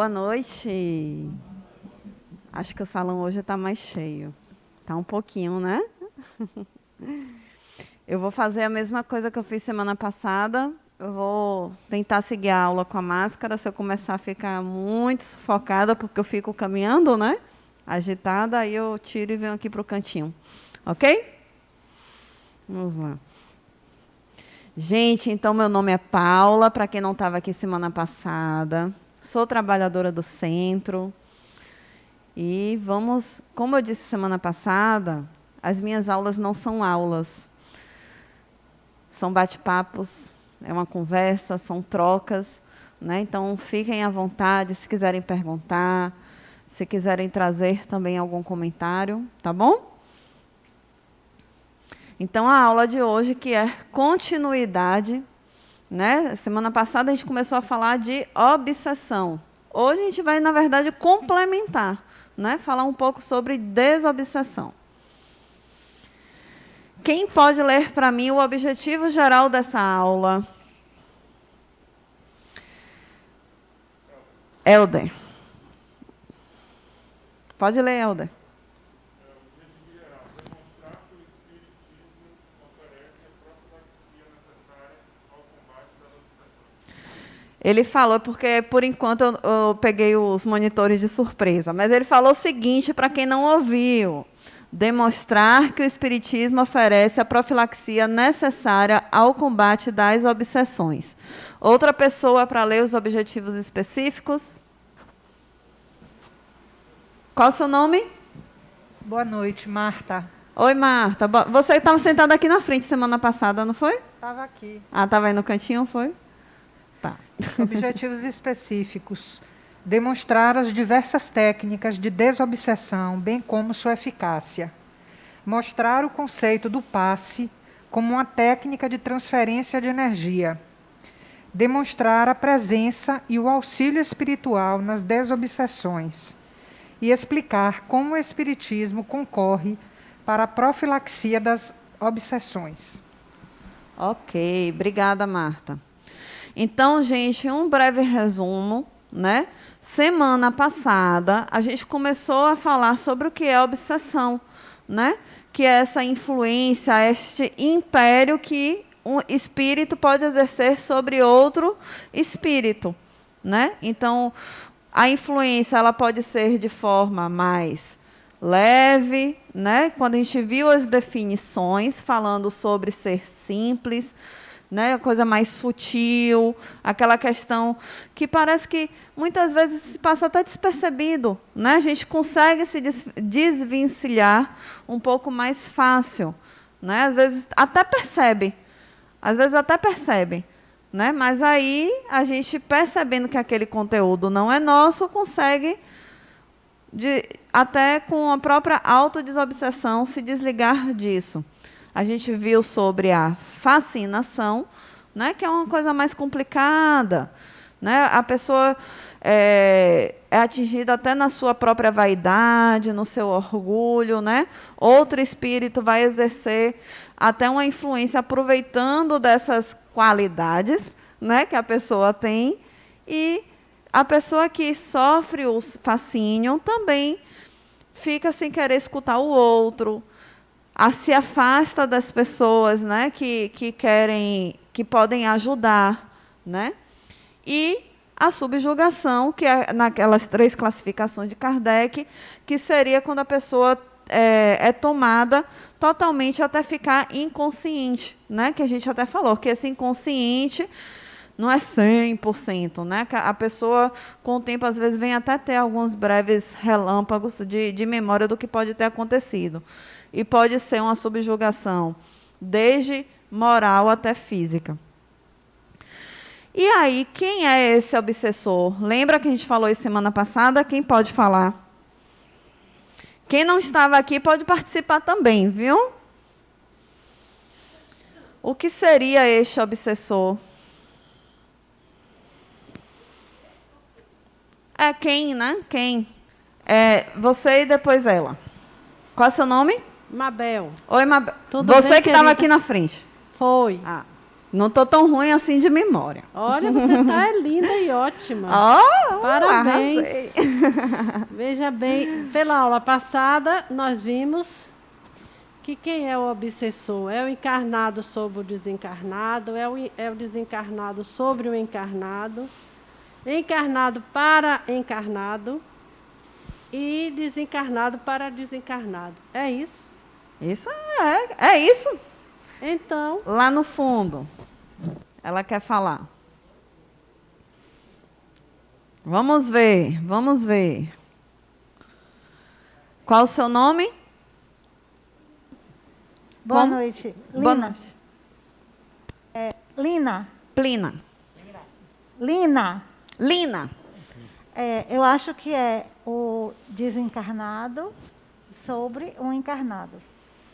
Boa noite. Acho que o salão hoje está mais cheio. Está um pouquinho, né? Eu vou fazer a mesma coisa que eu fiz semana passada. Eu vou tentar seguir a aula com a máscara. Se eu começar a ficar muito sufocada, porque eu fico caminhando, né? Agitada, aí eu tiro e venho aqui para o cantinho. Ok? Vamos lá. Gente, então, meu nome é Paula, para quem não estava aqui semana passada. Sou trabalhadora do centro. E vamos, como eu disse semana passada, as minhas aulas não são aulas. São bate-papos, é uma conversa, são trocas, né? Então, fiquem à vontade se quiserem perguntar, se quiserem trazer também algum comentário, tá bom? Então, a aula de hoje, que é continuidade, né? Semana passada a gente começou a falar de obsessão. Hoje a gente vai, na verdade, complementar, né? Falar um pouco sobre desobsessão. Quem pode ler para mim o objetivo geral dessa aula? Helder. Pode ler, Helder. Ele falou, porque por enquanto eu peguei os monitores de surpresa, mas ele falou o seguinte, para quem não ouviu: demonstrar que o Espiritismo oferece a profilaxia necessária ao combate das obsessões. Outra pessoa para ler os objetivos específicos? Qual o seu nome? Boa noite, Marta. Oi, Marta. Você estava sentada aqui na frente semana passada, não foi? Estava aqui. Ah, estava aí no cantinho, foi? Tá. Objetivos específicos. Demonstrar as diversas técnicas de desobsessão, bem como sua eficácia. Mostrar o conceito do passe como uma técnica de transferência de energia. Demonstrar a presença e o auxílio espiritual nas desobsessões. E explicar como o Espiritismo concorre para a profilaxia das obsessões. Ok, obrigada, Marta. Então, gente, um breve resumo, né? Semana passada, a gente começou a falar sobre o que é obsessão, né? Que é essa influência, este império que um espírito pode exercer sobre outro espírito, né? Então, a influência ela pode ser de forma mais leve, né? Quando a gente viu as definições falando sobre ser simples, né, a coisa mais sutil, aquela questão que parece que muitas vezes se passa até despercebido, né? A gente consegue se desvencilhar um pouco mais fácil, né? Às vezes até percebe, né? Mas aí a gente percebendo que aquele conteúdo não é nosso, consegue até com a própria autodesobsessão se desligar disso. A gente viu sobre a fascinação, né, que é uma coisa mais complicada, né? A pessoa é atingida até na sua própria vaidade, no seu orgulho, né? Outro espírito vai exercer até uma influência aproveitando dessas qualidades, né, que a pessoa tem, e a pessoa que sofre o fascínio também fica sem querer escutar o outro, se afasta das pessoas, né, que querem, que podem ajudar, né? E a subjugação, que é naquelas 3 classificações de Kardec, que seria quando a pessoa é tomada totalmente até ficar inconsciente, né? Que a gente até falou, que esse inconsciente não é 100%, né? A pessoa, com o tempo, às vezes, vem até ter alguns breves relâmpagos de memória do que pode ter acontecido. E pode ser uma subjugação, desde moral até física. E aí, quem é esse obsessor? Lembra que a gente falou isso semana passada? Quem pode falar? Quem não estava aqui pode participar também, viu? O que seria este obsessor? É quem, né? Quem? É você e depois ela. Qual é o seu nome? Mabel. Oi, Mabel. Tudo Você bem, que estava querida? aqui na frente. Foi. Ah. Não estou tão ruim assim de memória. Olha, você está linda e ótima. Parabéns. Arrasei. Veja bem, pela aula passada, nós vimos que quem é o obsessor? É o encarnado sobre o desencarnado, é o desencarnado sobre o encarnado, encarnado para encarnado e desencarnado para desencarnado. É isso? Isso é isso. Então, Lá no fundo, ela quer falar. Vamos ver. Qual o seu nome? Boa noite. Boa noite. Lina. Plina. Lina. Eu acho que é o desencarnado sobre o encarnado.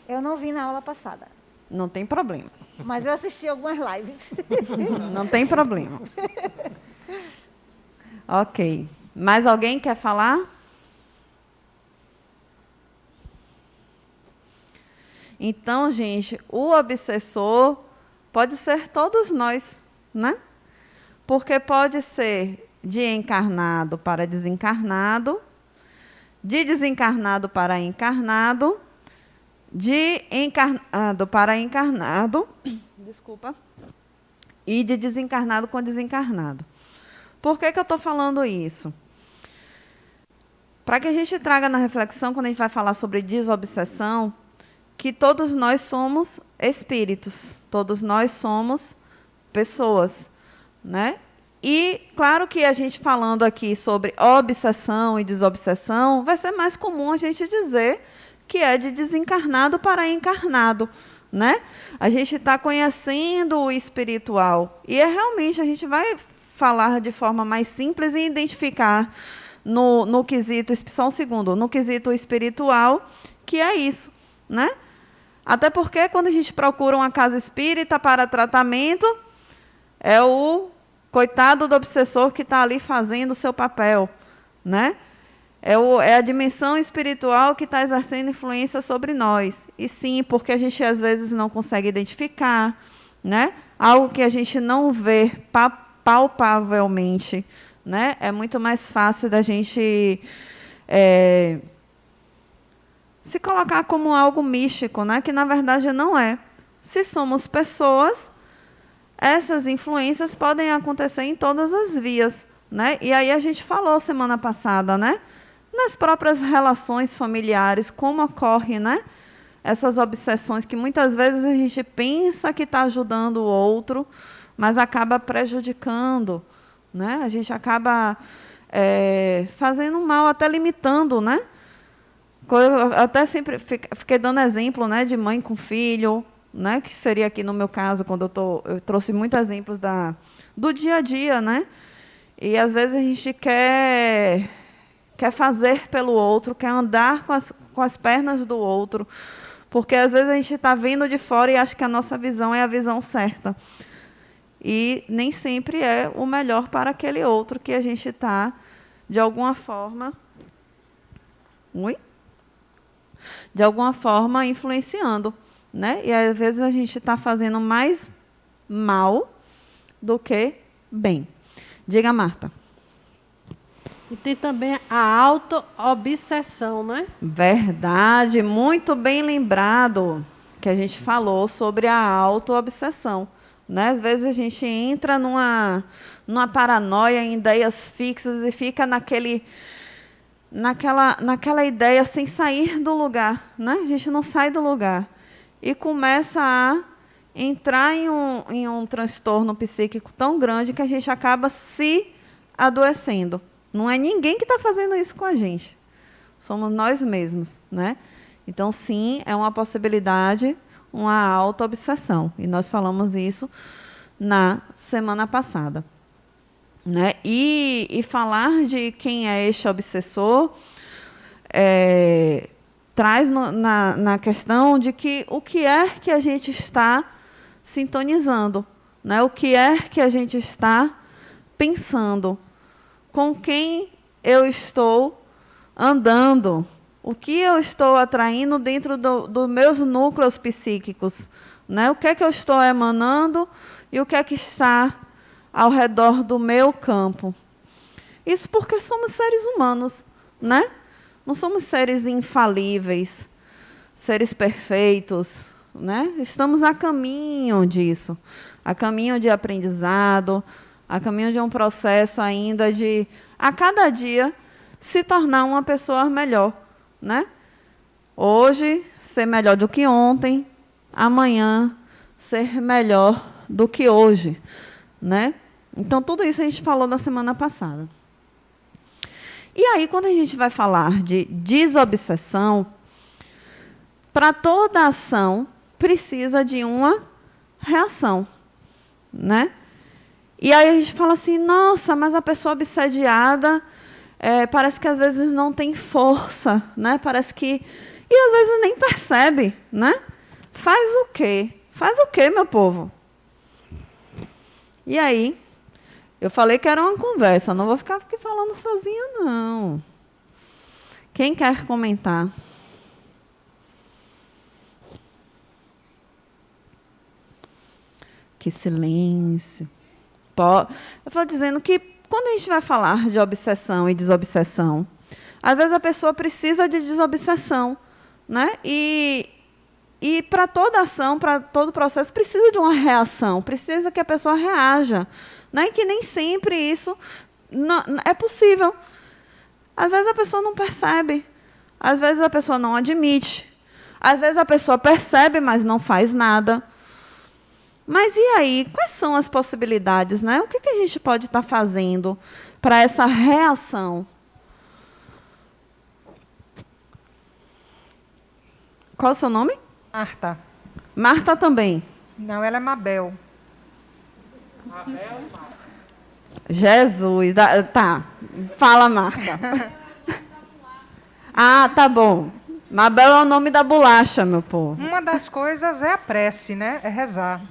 Eu não vi na aula passada, Não tem problema. mas eu assisti algumas lives. Não tem problema. Ok. Mais alguém quer falar? Então, gente, o obsessor pode ser todos nós, né? Porque pode ser de encarnado para desencarnado, de desencarnado para encarnado, de encarnado para encarnado, desculpa, e de desencarnado com desencarnado. Por que eu estou falando isso? Para que a gente traga na reflexão, quando a gente vai falar sobre desobsessão, que todos nós somos espíritos, todos nós somos pessoas, né? E claro que a gente falando aqui sobre obsessão e desobsessão, vai ser mais comum a gente dizer que é de desencarnado para encarnado, né? A gente está conhecendo o espiritual e realmente a gente vai falar de forma mais simples e identificar no quesito, só um segundo, no quesito espiritual, que é isso, né? Até porque quando a gente procura uma casa espírita para tratamento, é o coitado do obsessor que está ali fazendo o seu papel, né? É a dimensão espiritual que está exercendo influência sobre nós. E sim, porque a gente às vezes não consegue identificar, né? Algo que a gente não vê palpavelmente, né? É muito mais fácil da gente se colocar como algo místico, né? Que na verdade não é. Se somos pessoas, essas influências podem acontecer em todas as vias, né? E aí a gente falou semana passada, né? Nas próprias relações familiares, como ocorre, né? Essas obsessões que muitas vezes a gente pensa que está ajudando o outro, mas acaba prejudicando, né? A gente acaba fazendo mal, até limitando, né? Eu até sempre fiquei dando exemplo, né, de mãe com filho, né, que seria aqui no meu caso, quando eu trouxe muitos exemplos do dia a dia, né? E às vezes a gente quer fazer pelo outro, quer andar com as pernas do outro, porque às vezes a gente está vendo de fora e acha que a nossa visão é a visão certa. E nem sempre é o melhor para aquele outro que a gente está, de alguma forma... de alguma forma influenciando, né? E às vezes a gente está fazendo mais mal do que bem. Diga, Marta. e tem também a auto-obsessão, né? Verdade, muito bem lembrado que a gente falou sobre a auto-obsessão, né? Às vezes a gente entra numa paranoia, em ideias fixas e fica naquela ideia sem sair do lugar, né? A gente não sai do lugar e começa a entrar em um transtorno psíquico tão grande que a gente acaba se adoecendo. Não é ninguém que está fazendo isso com a gente, somos nós mesmos, né? Então, sim, é uma possibilidade, uma auto-obsessão, e nós falamos isso na semana passada. Né? E falar de quem é este obsessor traz na questão de que o que é que a gente está sintonizando, né? O que é que a gente está pensando, com quem eu estou andando, O que eu estou atraindo dentro dos meus núcleos psíquicos, né? O que é que eu estou emanando e o que é que está ao redor do meu campo. Isso porque somos seres humanos, né? Não somos seres infalíveis, seres perfeitos, né? Estamos a caminho disso, a caminho de aprendizado, a caminho de um processo ainda de, a cada dia, se tornar uma pessoa melhor, né? Hoje, ser melhor do que ontem, amanhã, ser melhor do que hoje, né? Então, tudo isso a gente falou na semana passada. E aí, quando a gente vai falar de desobsessão, para toda ação, precisa de uma reação, né? E aí a gente fala assim, nossa, mas a pessoa obsediada parece que às vezes não tem força, né? Parece que... E às vezes nem percebe, né? Faz o quê? Faz o quê, meu povo? E aí, eu falei que era uma conversa, não vou ficar aqui falando sozinha, não. Quem quer comentar? Que silêncio. Eu estou dizendo que, quando a gente vai falar de obsessão e desobsessão, às vezes a pessoa precisa de desobsessão, né? E para toda ação, para todo processo, precisa de uma reação, precisa que a pessoa reaja, né? E que nem sempre isso é possível. Às vezes a pessoa não percebe, às vezes a pessoa não admite, às vezes a pessoa percebe, mas não faz nada. Mas e aí, quais são as possibilidades, né? O que a gente pode estar fazendo para essa reação? Qual é o seu nome? Marta. Marta também. Não, ela é Mabel. Jesus, tá. Fala, Marta. Ah, tá bom. Mabel é o nome da bolacha, meu povo. Uma das coisas é a prece, né? É rezar.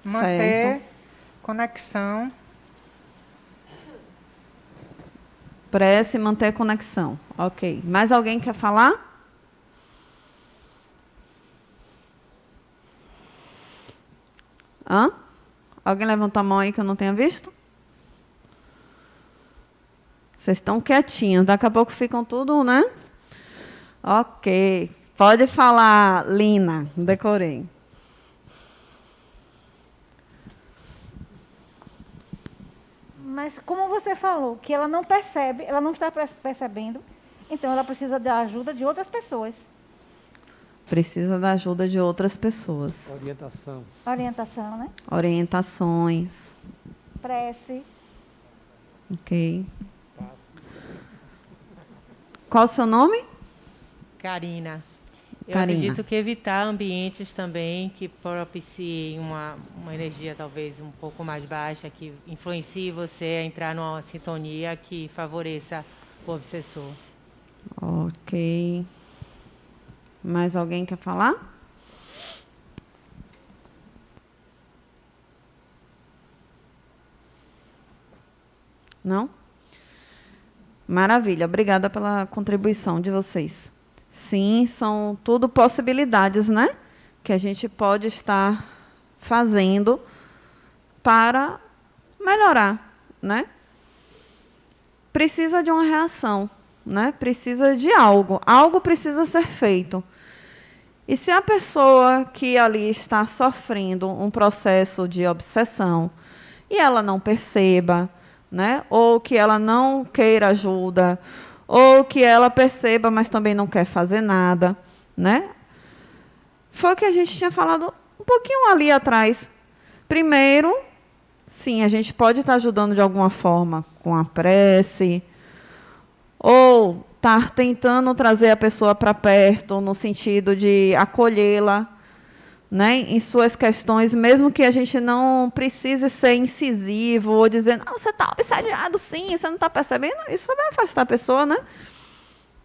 Manter Certo. conexão. Prece, manter conexão. Ok. Mais alguém quer falar? Hã? Alguém levantou a mão aí que eu não tenha visto? Vocês estão quietinhos. Daqui a pouco ficam tudo, né? Ok. Pode falar, Lina. Decorei. Mas como você falou, que ela não percebe, ela não está percebendo, então ela precisa da ajuda de outras pessoas. Precisa da ajuda de outras pessoas. Orientação. Orientação, né? Orientações. Prece. Ok. Qual o seu nome? Karina. Eu Karina. acredito que evitar ambientes também que propiciem uma energia talvez um pouco mais baixa, que influencie você a entrar numa sintonia que favoreça o obsessor. Ok. Mais alguém quer falar? Não? Maravilha. Obrigada pela contribuição de vocês. Sim, são tudo possibilidades, né? Que a gente pode estar fazendo para melhorar, né? Precisa de uma reação, né? Precisa de algo. Algo precisa ser feito. E se a pessoa que ali está sofrendo um processo de obsessão e ela não perceba, né? Ou que ela não queira ajuda, ou que ela perceba, mas também não quer fazer nada, né? Foi o que a gente tinha falado um pouquinho ali atrás. Primeiro, sim, a gente pode estar ajudando de alguma forma com a prece, ou estar tentando trazer a pessoa para perto, no sentido de acolhê-la, né, em suas questões, mesmo que a gente não precise ser incisivo ou dizer, não, você está obsediado, sim, você não está percebendo, isso vai afastar a pessoa, né?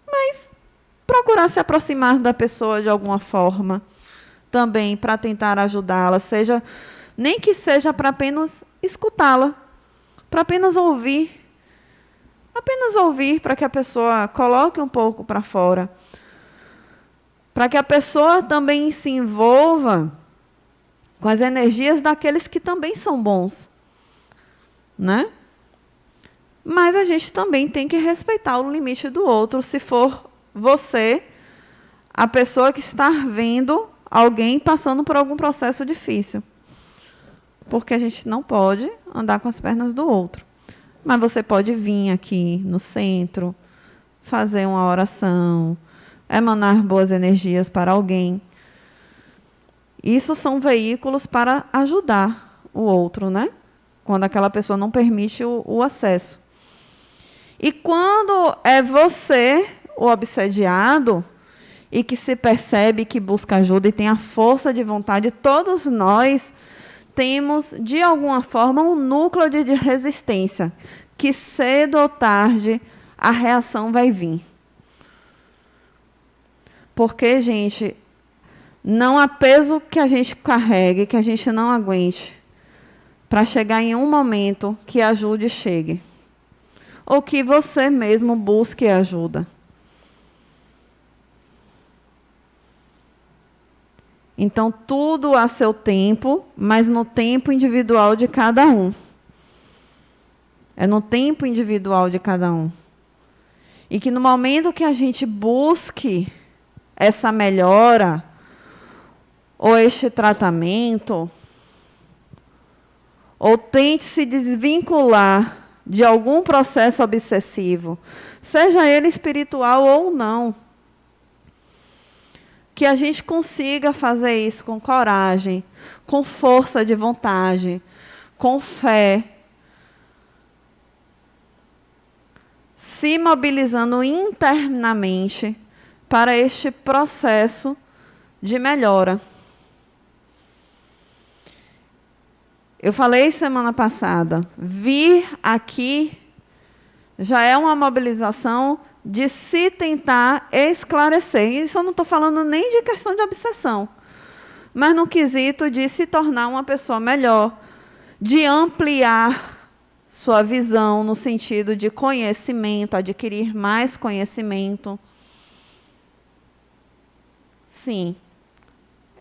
Mas procurar se aproximar da pessoa de alguma forma, também para tentar ajudá-la, seja, nem que seja para apenas escutá-la, para apenas ouvir. Apenas ouvir para que a pessoa coloque um pouco para fora. Para que a pessoa também se envolva com as energias daqueles que também são bons. Né? Mas a gente também tem que respeitar o limite do outro, se for você, a pessoa que está vendo alguém passando por algum processo difícil. Porque a gente não pode andar com as pernas do outro. Mas você pode vir aqui no centro, fazer uma oração, emanar boas energias para alguém. Isso são veículos para ajudar o outro, né? Quando aquela pessoa não permite o acesso. E quando é você, o obsediado, e que se percebe que busca ajuda e tem a força de vontade, todos nós temos, de alguma forma, um núcleo de resistência, que cedo ou tarde a reação vai vir. Porque, gente, não há peso que a gente carregue, que a gente não aguente, para chegar em um momento que a ajuda chegue. Ou que você mesmo busque ajuda. Então, tudo a seu tempo, mas no tempo individual de cada um. É no tempo individual de cada um. E que no momento que a gente busque essa melhora, ou este tratamento, ou tente se desvincular de algum processo obsessivo, seja ele espiritual ou não, que a gente consiga fazer isso com coragem, com força de vontade, com fé, se mobilizando internamente para este processo de melhora. Eu falei semana passada, vir aqui já é uma mobilização de se tentar esclarecer. Isso eu não estou falando nem de questão de obsessão, mas no quesito de se tornar uma pessoa melhor, de ampliar sua visão no sentido de conhecimento, adquirir mais conhecimento. Sim,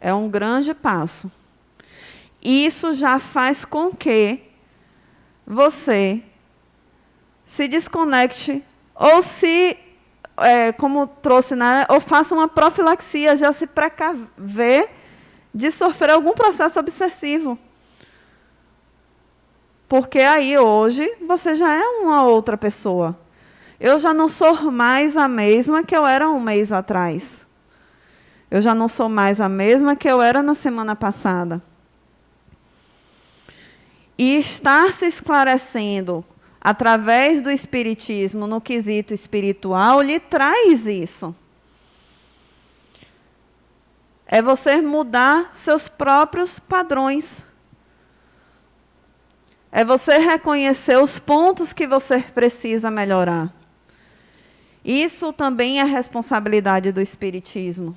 é um grande passo. Isso já faz com que você se desconecte ou se, como trouxe, né, ou faça uma profilaxia, já se precaver de sofrer algum processo obsessivo. Porque aí, hoje, você já é uma outra pessoa. Eu já não sou mais a mesma que eu era um mês atrás. Eu já não sou mais a mesma que eu era na semana passada. E estar se esclarecendo através do espiritismo no quesito espiritual lhe traz isso. É você mudar seus próprios padrões. É você reconhecer os pontos que você precisa melhorar. Isso também é responsabilidade do espiritismo.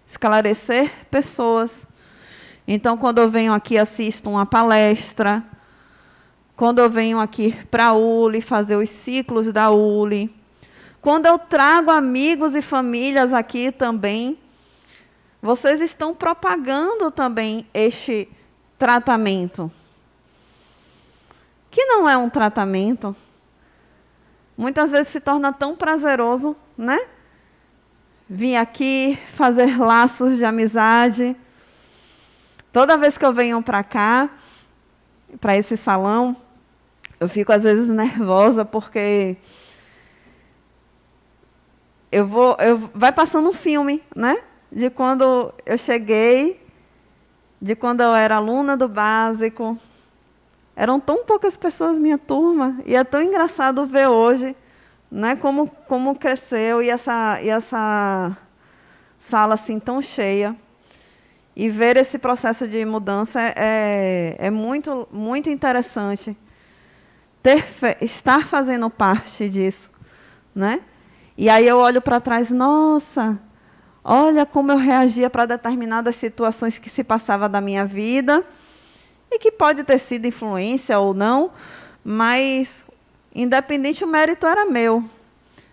Esclarecer pessoas. Então, quando eu venho aqui, assisto uma palestra. Quando eu venho aqui para a ULI, fazer os ciclos da ULI. Quando eu trago amigos e famílias aqui também, vocês estão propagando também este tratamento. Que não é um tratamento. Muitas vezes se torna tão prazeroso, né? Vir aqui, fazer laços de amizade. Toda vez que eu venho para cá, para esse salão, eu fico às vezes nervosa porque vai passando um filme, né? De quando eu cheguei, de quando eu era aluna do básico. Eram tão poucas pessoas minha turma, e é tão engraçado ver hoje, né, como cresceu e essa sala assim tão cheia. E ver esse processo de mudança é muito, muito interessante. Estar fazendo parte disso, né? E aí eu olho para trás, nossa, olha como eu reagia para determinadas situações que se passavam da minha vida, e que pode ter sido influência ou não, mas independente, o mérito era meu.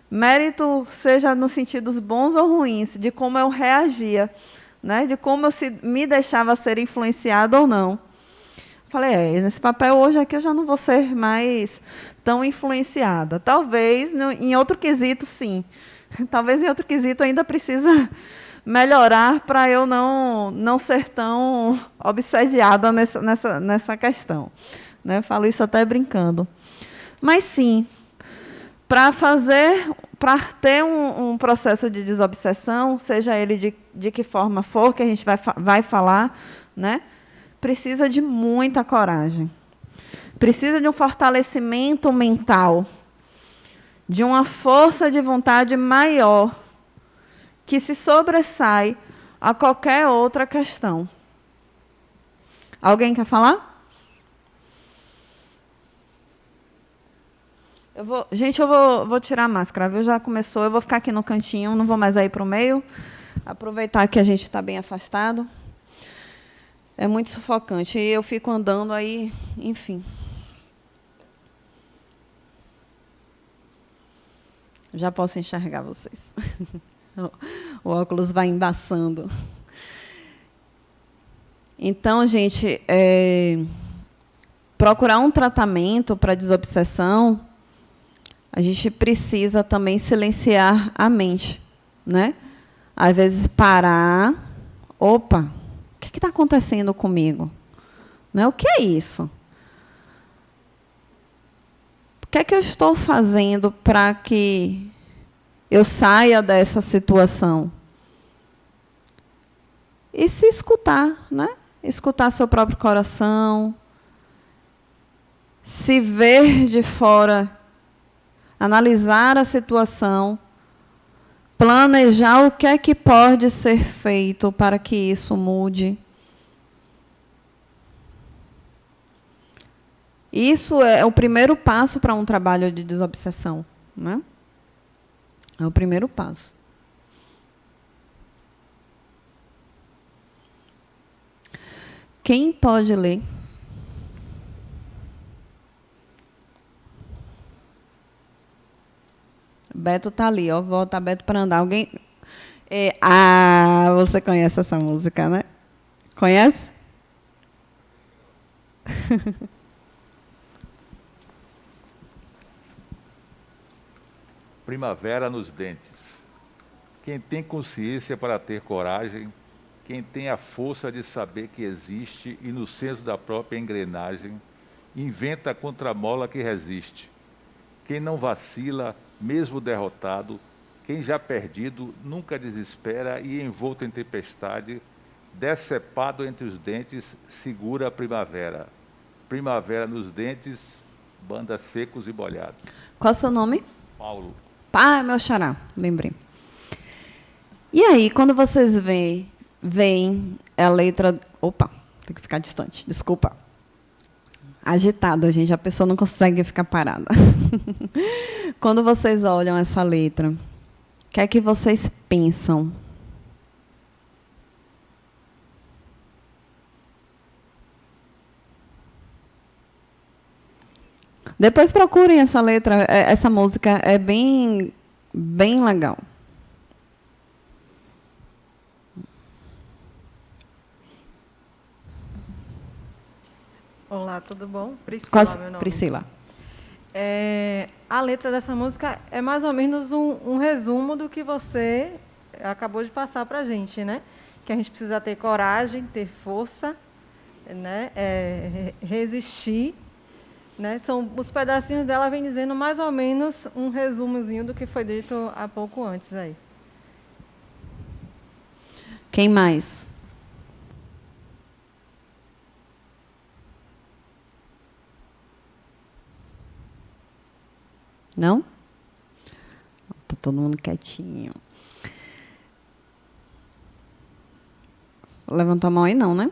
Mérito seja nos sentidos bons ou ruins, de como eu reagia, né? De como eu me deixava ser influenciada ou não. Falei, nesse papel hoje aqui eu já não vou ser mais tão influenciada. Talvez, em outro quesito, sim. Talvez em outro quesito ainda precisa melhorar para eu não ser tão obsediada nessa questão. Né? Falo isso até brincando. Mas, sim, para ter um processo de desobsessão, seja ele de que forma for, que a gente vai falar, né? Precisa de muita coragem. Precisa de um fortalecimento mental, de uma força de vontade maior, que se sobressai a qualquer outra questão. Alguém quer falar? Gente, eu vou tirar a máscara, viu? Já começou, eu vou ficar aqui no cantinho, não vou mais aí para o meio. Aproveitar que a gente está bem afastado. É muito sufocante. E eu fico andando aí, enfim. Já posso enxergar vocês. O óculos vai embaçando. Então, gente, procurar um tratamento para desobsessão, a gente precisa também silenciar a mente, né? Às vezes parar, opa, o que está acontecendo comigo? Né? O que é isso? O que é que eu estou fazendo para que eu saia dessa situação? E se escutar, né? Escutar seu próprio coração, se ver de fora, analisar a situação, planejar o que é que pode ser feito para que isso mude. Isso é o primeiro passo para um trabalho de desobsessão, né? É o primeiro passo. Quem pode ler? Beto está ali, ó. Vou botar Beto para andar. Alguém? Você conhece essa música, né? Conhece? Primavera nos dentes. Quem tem consciência para ter coragem, quem tem a força de saber que existe e no senso da própria engrenagem, inventa a contramola que resiste. Quem não vacila, mesmo derrotado, quem já perdido, nunca desespera e, envolto em tempestade, decepado entre os dentes, segura a primavera. Primavera nos dentes, banda secos e molhados. Qual é o seu nome? Paulo. Meu xará, lembrei. E aí, quando vocês veem a letra... Opa, tem que ficar distante, desculpa. Agitada, gente, a pessoa não consegue ficar parada. Quando vocês olham essa letra, o que é que vocês pensam? Depois procurem essa letra, essa música é bem legal. Olá, tudo bom? Priscila, meu nome. Priscila. A letra dessa música é mais ou menos um resumo do que você acabou de passar para a gente, né? Que a gente precisa ter coragem, ter força, né? Resistir. Né? São os pedacinhos dela vem dizendo mais ou menos um resumozinho do que foi dito há pouco antes aí. Quem mais? Não? Está todo mundo quietinho. Levantou a mão aí, não, né?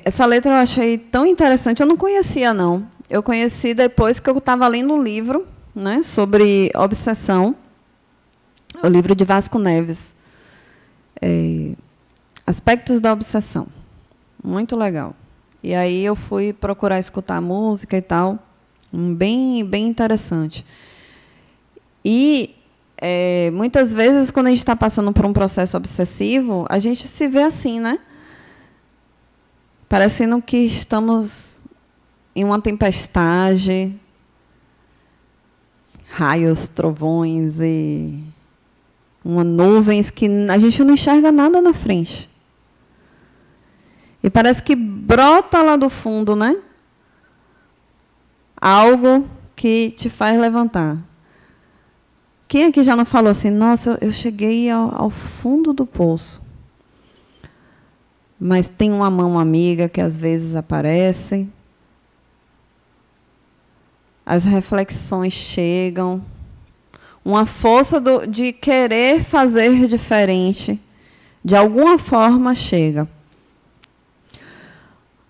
Essa letra eu achei tão interessante, eu não conhecia, não. Eu conheci depois que eu estava lendo um livro, né, sobre obsessão, o livro de Vasco Neves. Aspectos da obsessão. Muito legal. E aí eu fui procurar escutar música e tal, Bem interessante. E muitas vezes, quando a gente está passando por um processo obsessivo, a gente se vê assim, né? Parecendo que estamos em uma tempestade, raios, trovões e nuvens que a gente não enxerga nada na frente. E parece que brota lá do fundo, né? Algo que te faz levantar. Quem aqui já não falou assim, nossa, eu cheguei ao fundo do poço. Mas tem uma mão amiga que às vezes aparece. As reflexões chegam. Uma força de querer fazer diferente, de alguma forma, chega.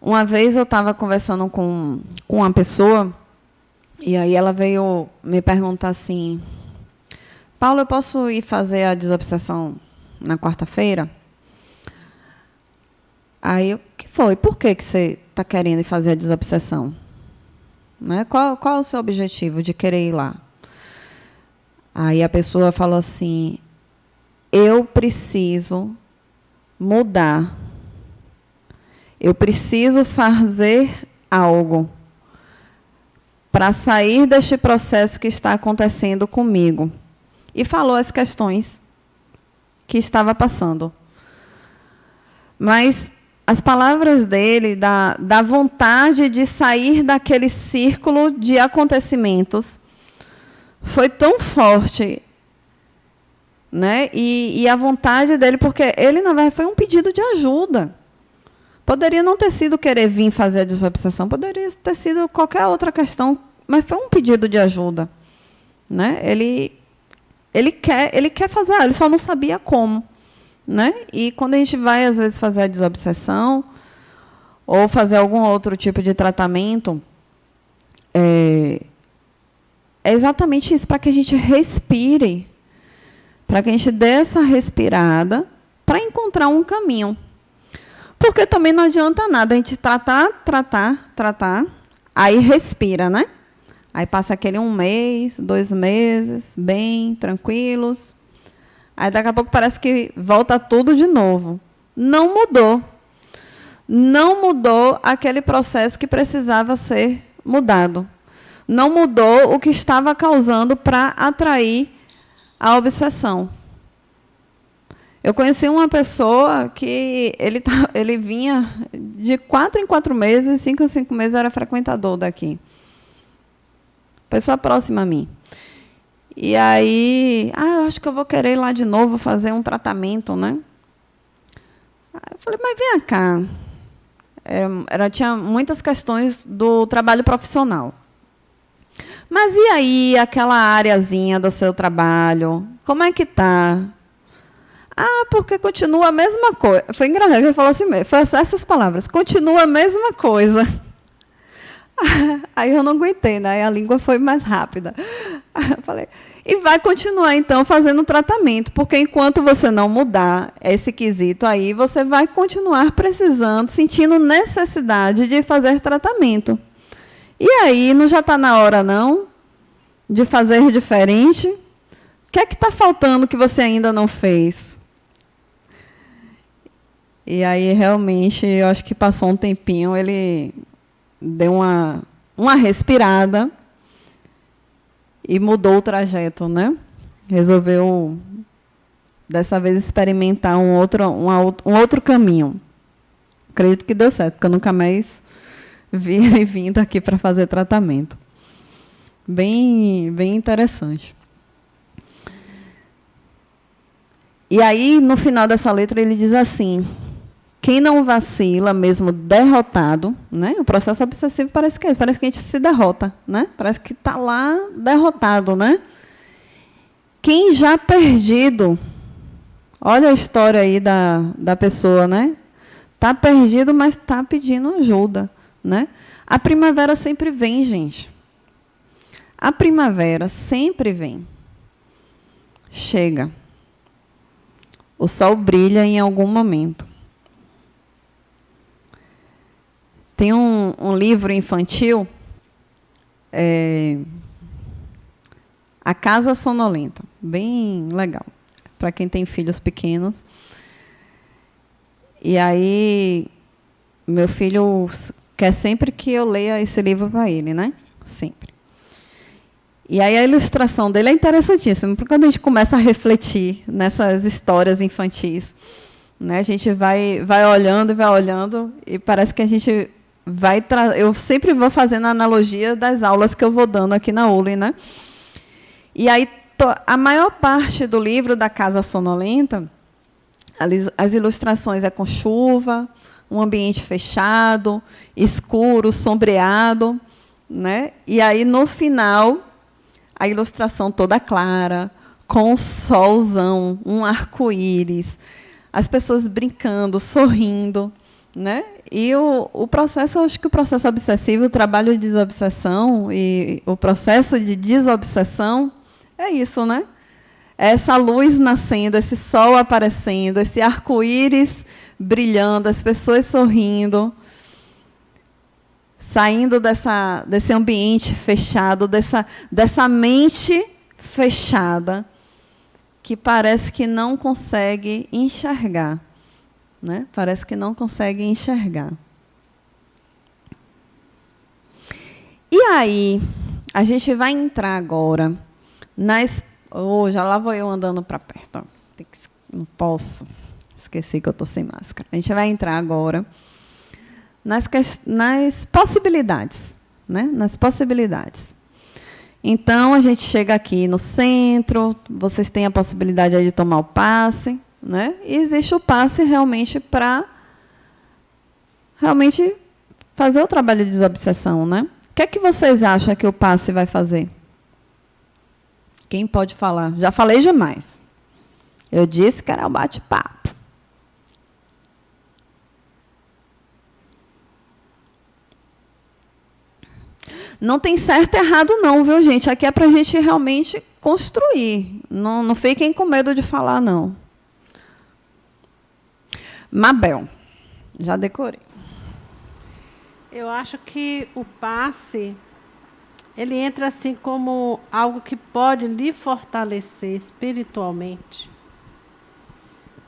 Uma vez eu estava conversando com uma pessoa, e aí ela veio me perguntar assim, Paulo, eu posso ir fazer a desobsessão na quarta-feira? Aí, o que foi? Por que você está querendo ir fazer a desobsessão? Né? Qual é o seu objetivo de querer ir lá? Aí a pessoa falou assim, eu preciso mudar. Eu preciso fazer algo para sair deste processo que está acontecendo comigo. E falou as questões que estava passando. Mas as palavras dele, da vontade de sair daquele círculo de acontecimentos, foi tão forte, né? E a vontade dele, porque ele, na verdade, foi um pedido de ajuda. Poderia não ter sido querer vir fazer a desobsessão, poderia ter sido qualquer outra questão, mas foi um pedido de ajuda, né? Ele quer fazer, ele só não sabia como. Né? E quando a gente vai, às vezes, fazer a desobsessão ou fazer algum outro tipo de tratamento, é exatamente isso, para que a gente respire, para que a gente dê essa respirada para encontrar um caminho. Porque também não adianta nada a gente tratar, aí respira, né? Aí passa aquele 1 mês, 2 meses, bem, tranquilos. Aí, daqui a pouco, parece que volta tudo de novo. Não mudou. Não mudou aquele processo que precisava ser mudado. Não mudou o que estava causando para atrair a obsessão. Eu conheci uma pessoa que ele vinha de 4 em 4 meses, 5 em 5 meses, era frequentador daqui. Pessoa próxima a mim. E aí, eu acho que eu vou querer ir lá de novo fazer um tratamento, né? Aí eu falei, mas vem cá. Tinha muitas questões do trabalho profissional. Mas e aí, aquela areazinha do seu trabalho? Como é que está? Porque continua a mesma coisa. Foi engraçado, ele falou assim mesmo, foi essas palavras, continua a mesma coisa. Aí eu não aguentei, né? Aí a língua foi mais rápida. Eu falei, e vai continuar, então, fazendo tratamento, porque enquanto você não mudar esse quesito aí, você vai continuar precisando, sentindo necessidade de fazer tratamento. E aí, não já está na hora, não, de fazer diferente? O que é que está faltando que você ainda não fez? E aí, realmente, eu acho que passou um tempinho, ele deu uma respirada e mudou o trajeto, né? Resolveu, dessa vez, experimentar um outro caminho. Acredito que deu certo, porque eu nunca mais vi ele vindo aqui para fazer tratamento. Bem interessante. E aí, no final dessa letra, ele diz assim, quem não vacila, mesmo derrotado, né? O processo obsessivo parece que é isso, parece que a gente se derrota, né? Parece que está lá derrotado, né? Quem já perdido, olha a história aí da pessoa, né? Está perdido, mas está pedindo ajuda, né? A primavera sempre vem, gente. A primavera sempre vem. Chega. O sol brilha em algum momento. Tem um livro infantil A Casa Sonolenta, bem legal, para quem tem filhos pequenos. E aí, meu filho quer sempre que eu leia esse livro para ele, né? Sempre. E aí a ilustração dele é interessantíssima, porque quando a gente começa a refletir nessas histórias infantis, né, a gente vai olhando, e parece que a gente vai... Eu sempre vou fazendo a analogia das aulas que eu vou dando aqui na ULE, né? E aí, a maior parte do livro da Casa Sonolenta, as ilustrações é com chuva, um ambiente fechado, escuro, sombreado, né? E aí, no final, a ilustração toda clara, com um solzão, um arco-íris, as pessoas brincando, sorrindo, né? E o processo, eu acho que o processo obsessivo, o trabalho de desobsessão e o processo de desobsessão é isso, né? Essa luz nascendo, esse sol aparecendo, esse arco-íris brilhando, as pessoas sorrindo, saindo desse ambiente fechado, dessa mente fechada, que parece que não consegue enxergar. Né? Parece que não consegue enxergar. E aí, a gente vai entrar agora já lá vou eu andando para perto. Ó. Não posso. Esqueci que eu estou sem máscara. A gente vai entrar agora nas possibilidades. Né? Nas possibilidades. Então, a gente chega aqui no centro, vocês têm a possibilidade de tomar o passe. Né? E existe o passe realmente para fazer o trabalho de desobsessão. Né? O que é que vocês acham que o passe vai fazer? Quem pode falar? Já falei demais. Eu disse que era um bate-papo. Não tem certo e errado não, viu, gente? Aqui é para a gente realmente construir. Não fiquem com medo de falar, não. Mabel, já decorei. Eu acho que o passe, ele entra assim como algo que pode lhe fortalecer espiritualmente.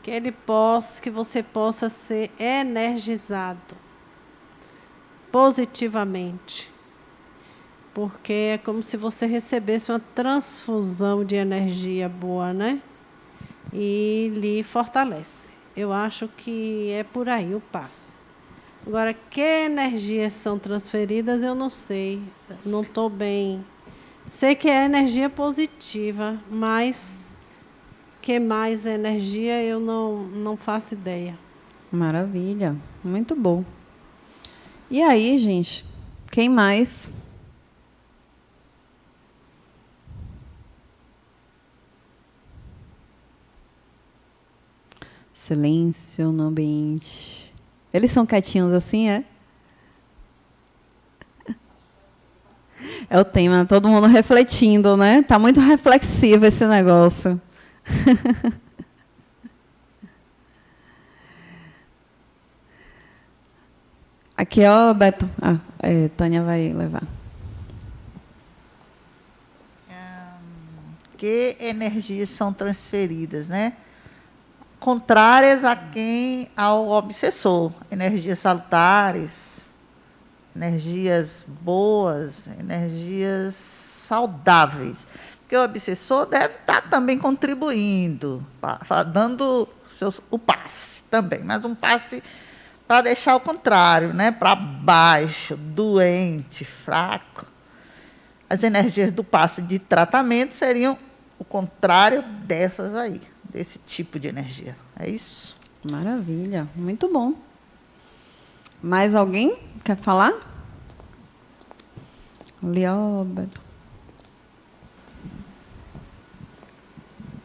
Que você possa ser energizado positivamente. Porque é como se você recebesse uma transfusão de energia boa, né? E lhe fortalece. Eu acho que é por aí o passe. Agora, que energias são transferidas, eu não sei. Não estou bem. Sei que é energia positiva, mas que mais energia eu não faço ideia. Maravilha. Muito bom. E aí, gente? Quem mais? Silêncio no ambiente. Eles são quietinhos assim, é? É o tema, todo mundo refletindo, né? Está muito reflexivo esse negócio. Aqui, ó, Beto. Tânia vai levar. Que energias são transferidas, né? Contrárias ao obsessor. Energias salutares, energias boas, energias saudáveis. Porque o obsessor deve estar também contribuindo, dando o passe também, mas um passe para deixar o contrário, né? Para baixo, doente, fraco. As energias do passe de tratamento seriam o contrário dessas aí, desse tipo de energia. É isso? Maravilha, muito bom. Mais alguém quer falar? Leóberto.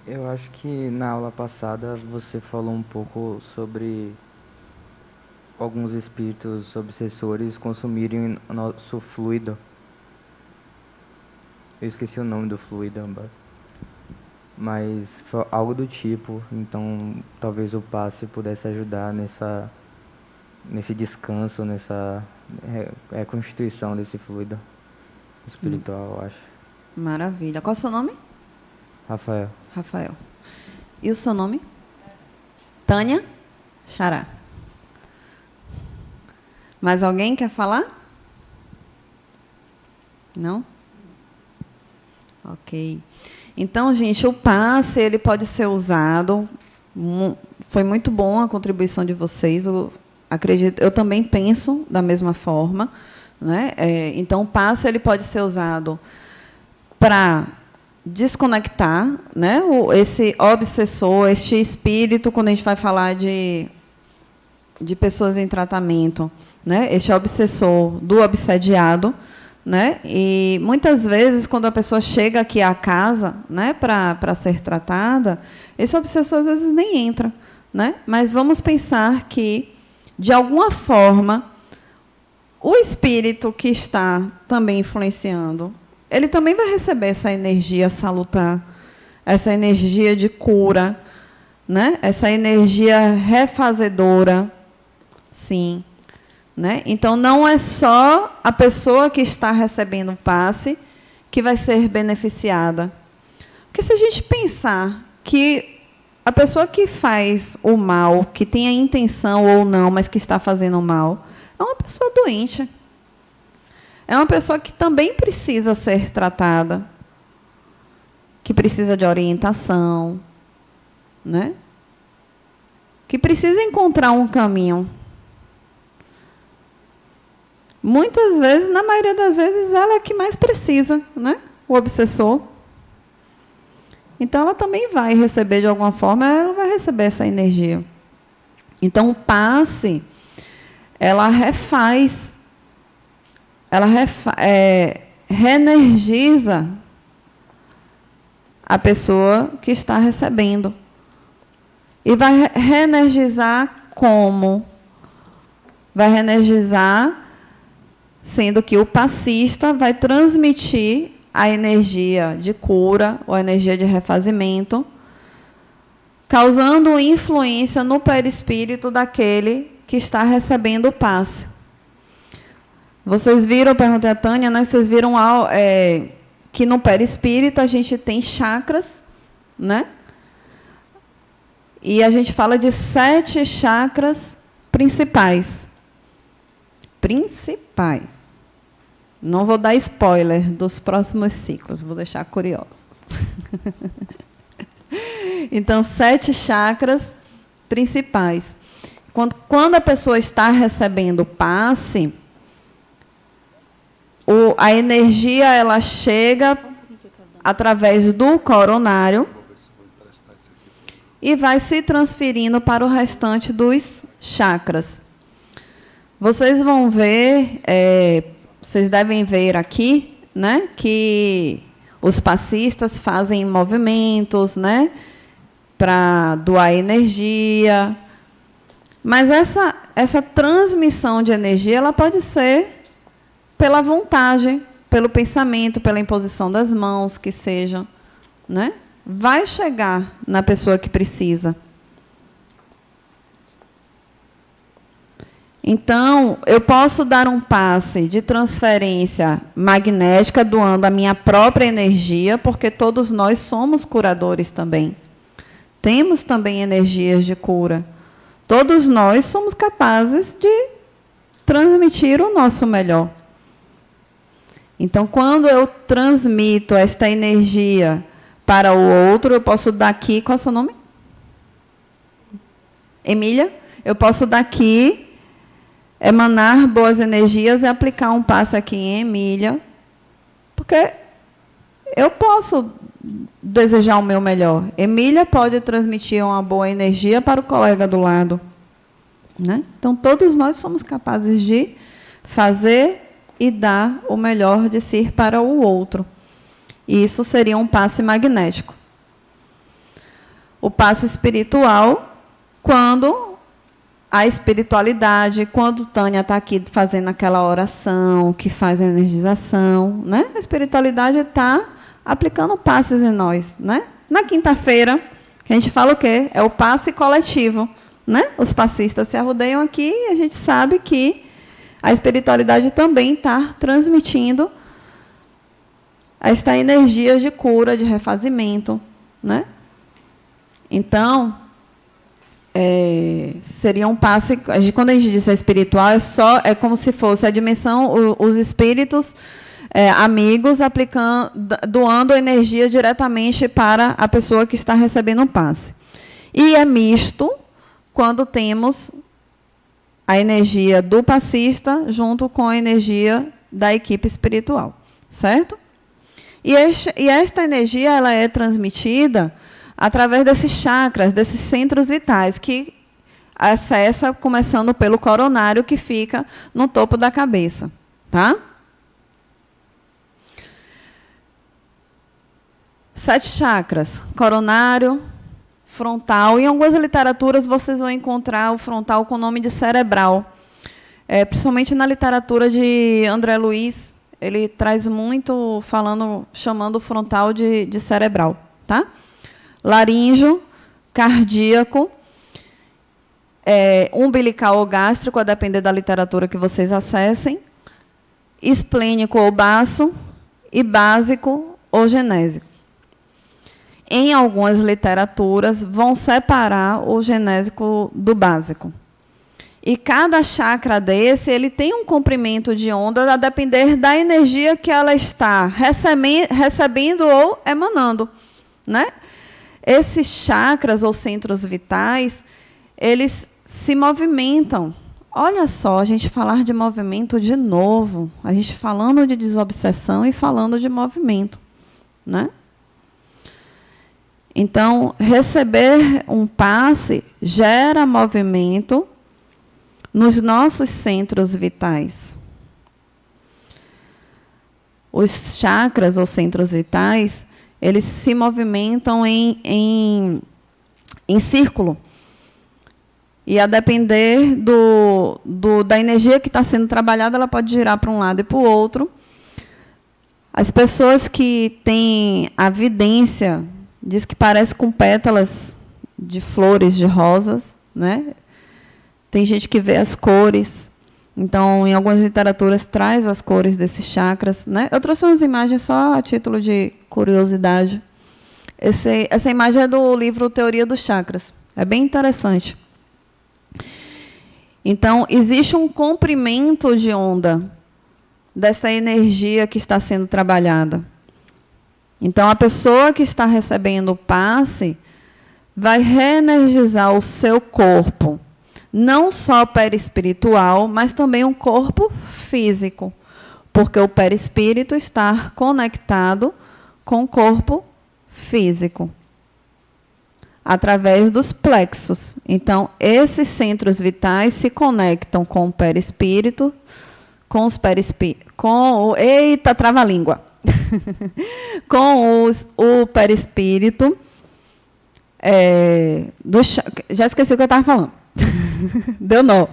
Eu acho que na aula passada você falou um pouco sobre alguns espíritos obsessores consumirem o nosso fluido. Eu esqueci o nome do fluido, mas foi algo do tipo. Então, talvez o passe pudesse ajudar nesse descanso, nessa constituição desse fluido. espiritual, eu acho. Maravilha. Qual é o seu nome? Rafael. Rafael. E o seu nome? Tânia? Xará. Mais alguém quer falar? Não? Ok. Então, gente, o passe ele pode ser usado. Foi muito bom a contribuição de vocês. Eu também penso da mesma forma, né? Então, o passe ele pode ser usado para desconectar, né? Esse obsessor, este espírito, quando a gente vai falar de pessoas em tratamento, né? Este obsessor do obsediado, né? E muitas vezes, quando a pessoa chega aqui à casa, né, para ser tratada, esse obsessor às vezes nem entra, né? Mas vamos pensar que, de alguma forma, o espírito que está também influenciando, ele também vai receber essa energia salutar, essa energia de cura, né? Essa energia refazedora, sim. Né? Então, não é só a pessoa que está recebendo o passe que vai ser beneficiada. Porque se a gente pensar que a pessoa que faz o mal, que tem a intenção ou não, mas que está fazendo o mal, é uma pessoa doente. É uma pessoa que também precisa ser tratada, que precisa de orientação, né? Que precisa encontrar um caminho. Muitas vezes, na maioria das vezes, ela é a que mais precisa, né? O obsessor. Então, ela também vai receber, de alguma forma, ela vai receber essa energia. Então, o passe, ela refaz, ela reenergiza a pessoa que está recebendo. E vai reenergizar como? Vai reenergizar sendo que o passista vai transmitir a energia de cura ou a energia de refazimento, causando influência no perispírito daquele que está recebendo o passe. Vocês viram, eu perguntei a Tânia, né, vocês viram que no perispírito a gente tem chakras, né? E a gente fala de 7 chakras principais. Não vou dar spoiler dos próximos ciclos, vou deixar curiosos. Então, 7 chakras principais. Quando a pessoa está recebendo passe, a energia ela chega através do coronário e vai se transferindo para o restante dos chakras. Vocês vão ver, vocês devem ver aqui, né, que os passistas fazem movimentos, né, para doar energia. Mas essa transmissão de energia ela pode ser pela vontade, pelo pensamento, pela imposição das mãos, que seja, né? Vai chegar na pessoa que precisa. Então, eu posso dar um passe de transferência magnética, doando a minha própria energia, porque todos nós somos curadores também. Temos também energias de cura. Todos nós somos capazes de transmitir o nosso melhor. Então, quando eu transmito esta energia para o outro, eu posso daqui... Qual é o seu nome? Emília? Eu posso daqui emanar boas energias e aplicar um passe aqui em Emília, porque eu posso desejar o meu melhor. Emília pode transmitir uma boa energia para o colega do lado, né? Então, todos nós somos capazes de fazer e dar o melhor de si para o outro. E isso seria um passe magnético. O passe espiritual, quando a espiritualidade, quando Tânia está aqui fazendo aquela oração, que faz a energização, né? A espiritualidade está aplicando passes em nós, né? Na quinta-feira, que a gente fala o quê? É o passe coletivo, né? Os passistas se arrodeiam aqui e a gente sabe que a espiritualidade também está transmitindo esta energia de cura, de refazimento, né? Então, seria um passe. Quando a gente diz espiritual, é como se fosse a dimensão, os espíritos amigos doando energia diretamente para a pessoa que está recebendo o passe. E é misto quando temos a energia do passista junto com a energia da equipe espiritual, certo? E esta energia ela é transmitida através desses chakras, desses centros vitais, que acessa começando pelo coronário, que fica no topo da cabeça, tá? 7 chakras: coronário, frontal. Em algumas literaturas vocês vão encontrar o frontal com o nome de cerebral. Principalmente na literatura de André Luiz, ele traz muito chamando o frontal de cerebral, tá? Laríngeo, cardíaco, umbilical ou gástrico, a depender da literatura que vocês acessem, esplênico ou baço, e básico ou genésico. Em algumas literaturas, vão separar o genésico do básico. E cada chakra desse, ele tem um comprimento de onda a depender da energia que ela está recebendo ou emanando, né? Esses chakras ou centros vitais, eles se movimentam. Olha só, a gente falar de movimento de novo, a gente falando de desobsessão e falando de movimento, né? Então, receber um passe gera movimento nos nossos centros vitais. Os chakras ou centros vitais, eles se movimentam em círculo. E a depender da energia que está sendo trabalhada, ela pode girar para um lado e para o outro. As pessoas que têm a vidência, diz que parece com pétalas de flores, de rosas, né? Tem gente que vê as cores. Então, em algumas literaturas, traz as cores desses chakras, né? Eu trouxe umas imagens só a título de curiosidade. Essa imagem é do livro Teoria dos Chakras. É bem interessante. Então, existe um comprimento de onda dessa energia que está sendo trabalhada. Então, a pessoa que está recebendo o passe vai reenergizar o seu corpo, não só perispiritual, mas também um corpo físico, porque o perispírito está conectado com o corpo físico, através dos plexos. Então, esses centros vitais se conectam com o perispírito, eita, trava-língua. Com o perispírito, já esqueci o que eu estava falando. Deu nó.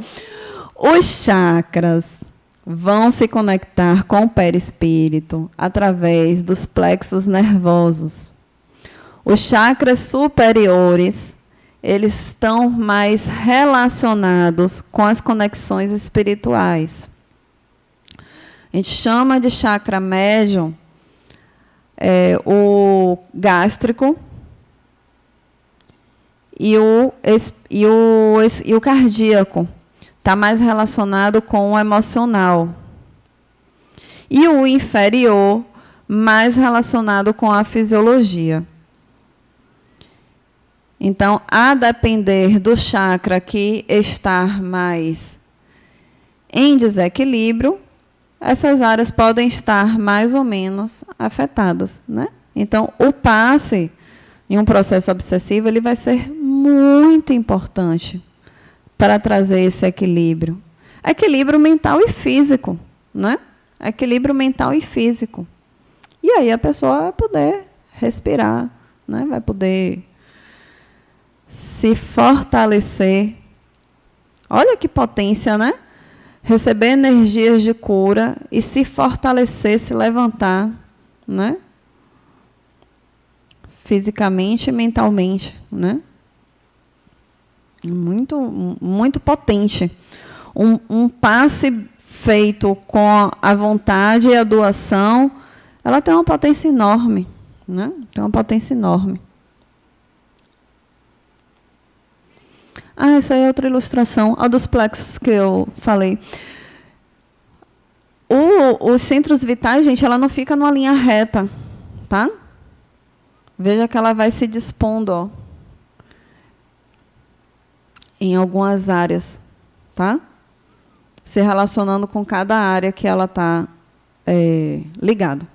Os chakras vão se conectar com o perispírito através dos plexos nervosos. Os chakras superiores, eles estão mais relacionados com as conexões espirituais. A gente chama de chakra médio o gástrico e o cardíaco. Está mais relacionado com o emocional. E o inferior, mais relacionado com a fisiologia. Então, a depender do chakra que está mais em desequilíbrio, essas áreas podem estar mais ou menos afetadas, né? Então, o passe em um processo obsessivo, ele vai ser muito importante para trazer esse equilíbrio. Equilíbrio mental e físico, né? Equilíbrio mental e físico. E aí a pessoa vai poder respirar, né? Vai poder se fortalecer. Olha que potência, né? Receber energias de cura e se fortalecer, se levantar, né? Fisicamente e mentalmente, né? Muito, muito potente. Um passe feito com a vontade e a doação ela tem uma potência enorme, né? Tem uma potência enorme. Ah, essa aí é outra ilustração, a dos plexos que eu falei. Os centros vitais, gente, ela não fica numa linha reta, tá? Veja que ela vai se dispondo, ó, em algumas áreas, tá? Se relacionando com cada área que ela está ligada.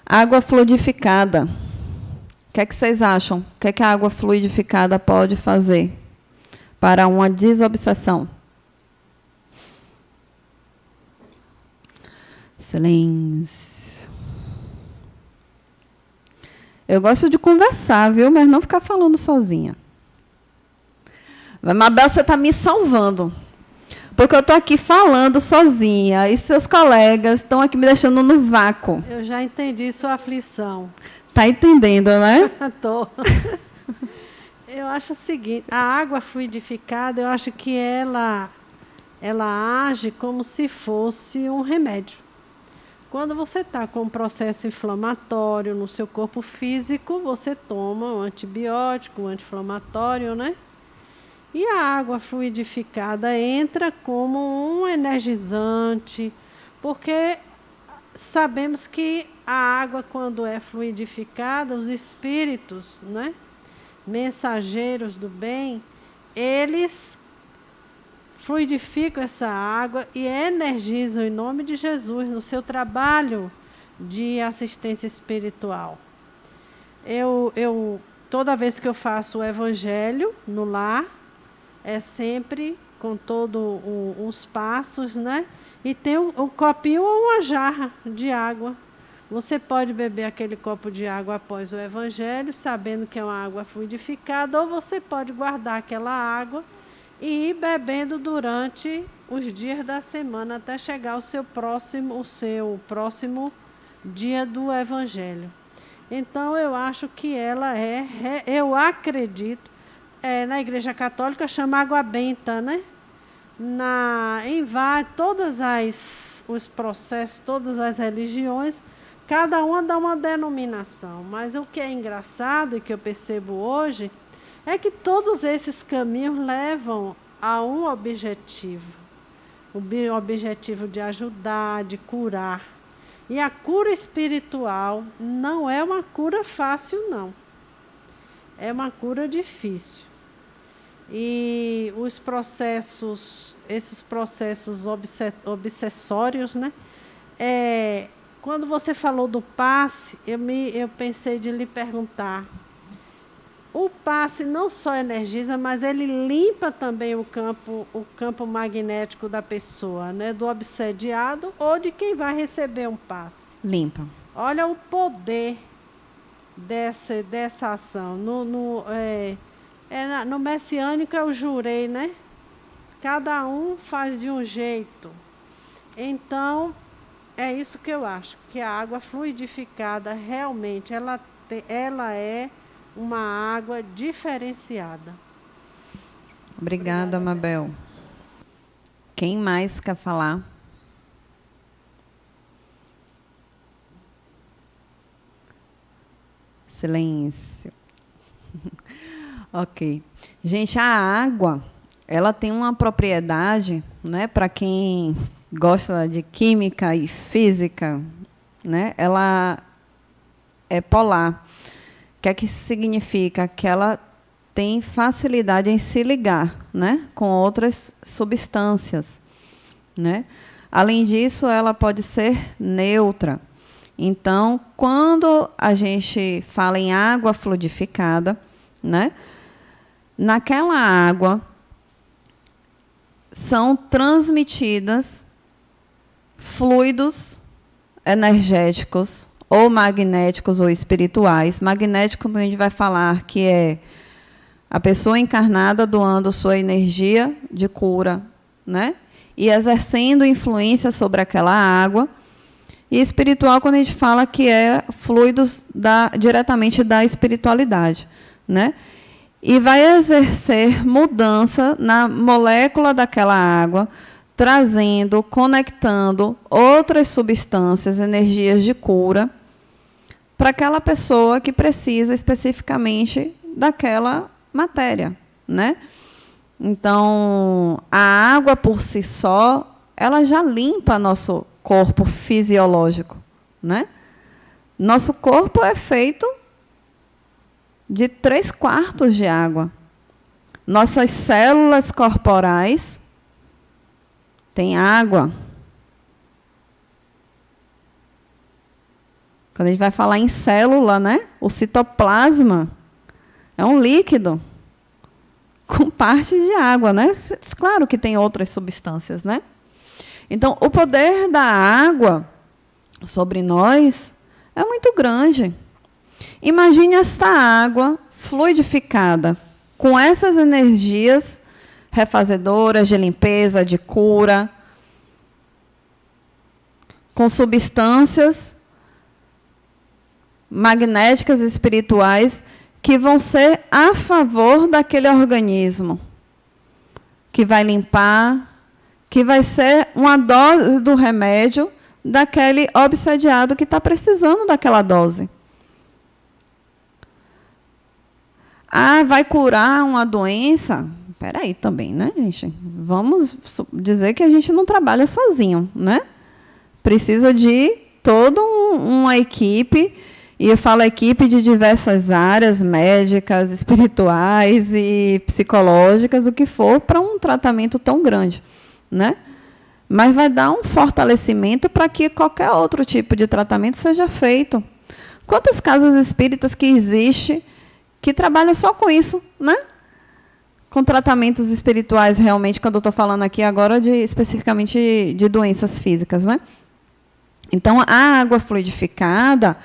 Água fluidificada. O que é que vocês acham? O que é que a água fluidificada pode fazer para uma desobsessão? Silêncio. Eu gosto de conversar, viu? Mas não ficar falando sozinha. Mas, Mabel, você está me salvando. Porque eu estou aqui falando sozinha e seus colegas estão aqui me deixando no vácuo. Eu já entendi sua aflição. Está entendendo, né? Estou. Eu acho o seguinte, a água fluidificada, eu acho que ela age como se fosse um remédio. Quando você está com um processo inflamatório no seu corpo físico, você toma um antibiótico, um anti-inflamatório, né? E a água fluidificada entra como um energizante, porque sabemos que a água, quando é fluidificada, os espíritos, né, mensageiros do bem, eles fluidificam essa água e energizam em nome de Jesus no seu trabalho de assistência espiritual. Toda vez que eu faço o evangelho no lar, é sempre com todos os passos, né? E tem um copinho ou uma jarra de água. Você pode beber aquele copo de água após o evangelho, sabendo que é uma água fluidificada, ou você pode guardar aquela água e ir bebendo durante os dias da semana até chegar o seu próximo dia do evangelho. Então, eu acho que ela eu acredito, na Igreja Católica chama água benta, né? Todos os processos, todas as religiões, cada uma dá uma denominação. Mas o que é engraçado e que eu percebo hoje é que todos esses caminhos levam a um objetivo. O objetivo de ajudar, de curar. E a cura espiritual não é uma cura fácil, não. É uma cura difícil. E esses processos obsessórios, né? Quando você falou do passe, eu pensei de lhe perguntar. O passe não só energiza, mas ele limpa também o campo magnético da pessoa, né? Do obsediado ou de quem vai receber um passe. Limpa. Olha o poder dessa ação. No messiânico eu jurei, né? Cada um faz de um jeito. Então, é isso que eu acho, que a água fluidificada realmente ela é uma água diferenciada. Obrigada, Mabel. Quem mais quer falar? Silêncio. Ok. Gente, a água, ela tem uma propriedade, né, para quem gosta de química e física, né, ela é polar. O que é que isso significa? Que ela tem facilidade em se ligar, né, com outras substâncias, né? Além disso, ela pode ser neutra. Então, quando a gente fala em água fluidificada, né, naquela água são transmitidas fluidos energéticos, ou magnéticos ou espirituais. Magnético, a gente vai falar que é a pessoa encarnada doando sua energia de cura, né? E exercendo influência sobre aquela água. E espiritual, quando a gente fala que é fluidos diretamente da espiritualidade, né? E vai exercer mudança na molécula daquela água, trazendo, conectando outras substâncias, energias de cura, para aquela pessoa que precisa especificamente daquela matéria, né? Então, a água por si só, ela já limpa nosso corpo fisiológico, né? Nosso corpo é feito de 3/4 de água. Nossas células corporais têm água. Quando a gente vai falar em célula, né? O citoplasma é um líquido com parte de água, né? Claro que tem outras substâncias, né? Então, o poder da água sobre nós é muito grande. Imagine esta água fluidificada, com essas energias refazedoras, de limpeza, de cura, com substâncias magnéticas espirituais que vão ser a favor daquele organismo, que vai limpar, que vai ser uma dose do remédio daquele obsediado que está precisando daquela dose. Ah, vai curar uma doença? Espera aí também, né, gente? Vamos dizer que a gente não trabalha sozinho, né? Precisa de toda uma equipe, e eu falo equipe de diversas áreas, médicas, espirituais e psicológicas, o que for, para um tratamento tão grande, né? Mas vai dar um fortalecimento para que qualquer outro tipo de tratamento seja feito. Quantas casas espíritas que existem que trabalham só com isso, né? Com tratamentos espirituais, realmente, quando eu estou falando aqui agora especificamente de doenças físicas, né? Então, a água fluidificada,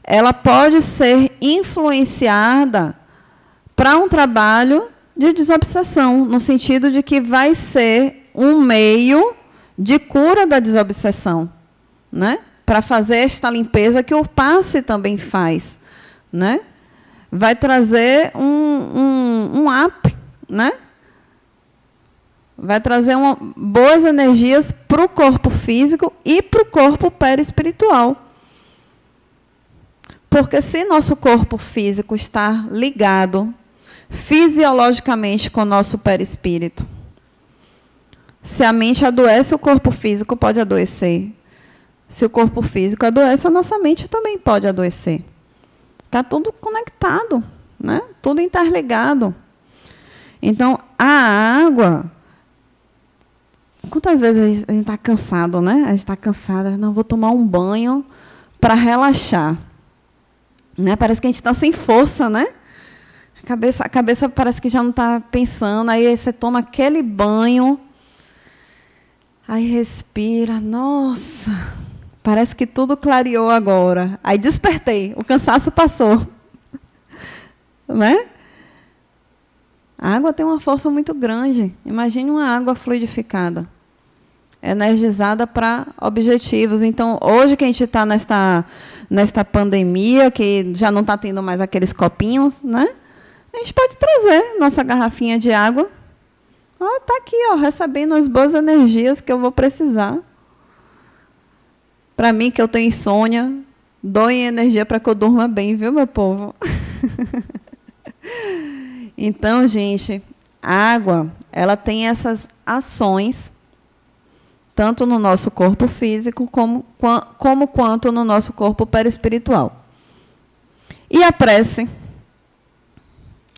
ela pode ser influenciada para um trabalho de desobsessão, no sentido de que vai ser um meio de cura da desobsessão, né? Para fazer esta limpeza que o passe também faz, né? Vai trazer um up, né? Vai trazer boas energias para o corpo físico e para o corpo perispiritual. Porque se nosso corpo físico está ligado fisiologicamente com o nosso perispírito, se a mente adoece, o corpo físico pode adoecer. Se o corpo físico adoece, a nossa mente também pode adoecer. Está tudo conectado, né? Tudo interligado. Então, a água... Quantas vezes a gente está cansado, né? A gente está cansado, não, vou tomar um banho para relaxar. Né? Parece que a gente está sem força, né? A cabeça parece que já não está pensando, aí você toma aquele banho, aí respira, nossa, parece que tudo clareou agora. Aí despertei, o cansaço passou. Né? A água tem uma força muito grande. Imagine uma água fluidificada, energizada para objetivos. Então, hoje que a gente está nesta pandemia, que já não está tendo mais aqueles copinhos, né? A gente pode trazer nossa garrafinha de água. Está aqui, recebendo as boas energias que eu vou precisar. Para mim, que eu tenho insônia, doem energia para que eu durma bem, viu, meu povo? Então, gente, a água, ela tem essas ações, tanto no nosso corpo físico, como quanto no nosso corpo perispiritual. E a prece,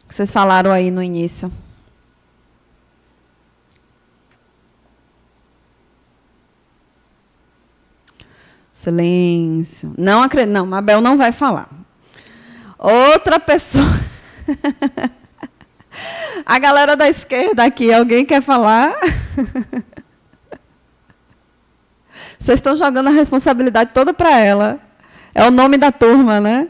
que vocês falaram aí no início. Silêncio. Não acredito. Não, Mabel não vai falar. Outra pessoa. A galera da esquerda aqui, alguém quer falar? Vocês estão jogando a responsabilidade toda para ela. É o nome da turma, né?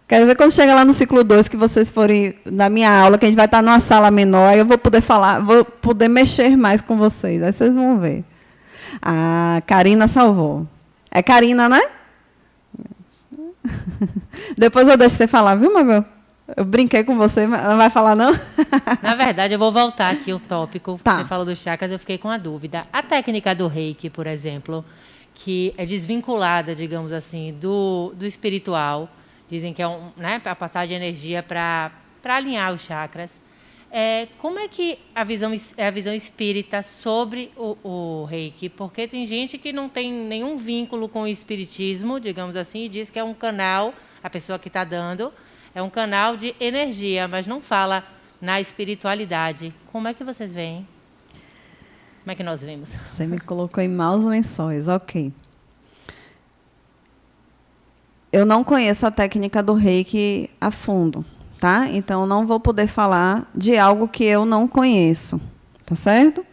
Quero ver quando chegar lá no ciclo 2, que vocês forem na minha aula, que a gente vai estar numa sala menor, aí eu vou poder falar, vou poder mexer mais com vocês. Aí vocês vão ver. Ah, Karina salvou. É Karina, né? Depois eu deixo você falar, viu, Mabel? Eu brinquei com você, mas não vai falar, não? Na verdade, eu vou voltar aqui o tópico. Tá. Você falou dos chakras, eu fiquei com a dúvida. A técnica do Reiki, por exemplo, que é desvinculada, digamos assim, do espiritual, dizem que é a passagem de energia para alinhar os chakras. Como é que a visão espírita sobre o Reiki? Porque tem gente que não tem nenhum vínculo com o espiritismo, digamos assim, e diz que é um canal, a pessoa que está dando, é um canal de energia, mas não fala na espiritualidade. Como é que vocês veem? Como é que nós vemos? Você me colocou em maus lençóis, ok. Eu não conheço a técnica do Reiki a fundo, tá? Então, não vou poder falar de algo que eu não conheço, tá certo?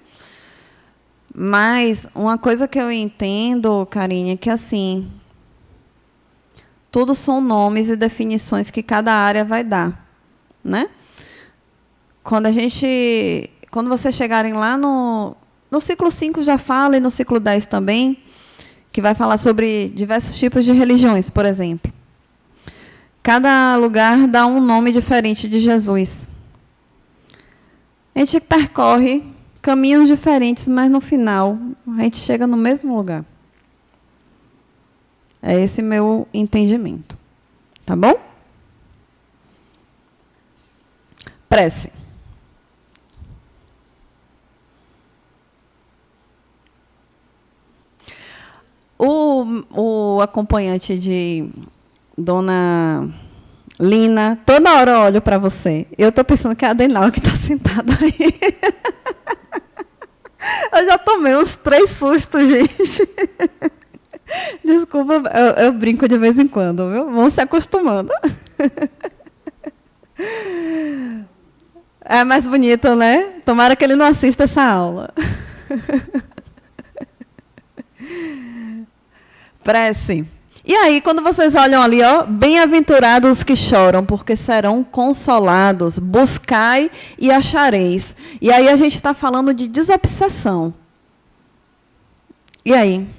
Mas uma coisa que eu entendo, Karine, é que assim, tudo são nomes e definições que cada área vai dar, né? Quando vocês chegarem lá no ciclo 5 já fala, e no ciclo 10 também, que vai falar sobre diversos tipos de religiões, por exemplo. Cada lugar dá um nome diferente de Jesus. A gente percorre caminhos diferentes, mas no final a gente chega no mesmo lugar. É esse meu entendimento. Tá bom? Prece. O acompanhante de Dona Lina, toda hora eu olho para você. Eu estou pensando que é a Adenal que está sentada aí. Eu já tomei uns 3 sustos, gente. Desculpa, eu brinco de vez em quando, viu? Vão se acostumando. É mais bonito, né? Tomara que ele não assista essa aula. Prece. E aí, quando vocês olham ali, ó, bem-aventurados os que choram, porque serão consolados. Buscai e achareis. E aí a gente está falando de desobsessão. E aí?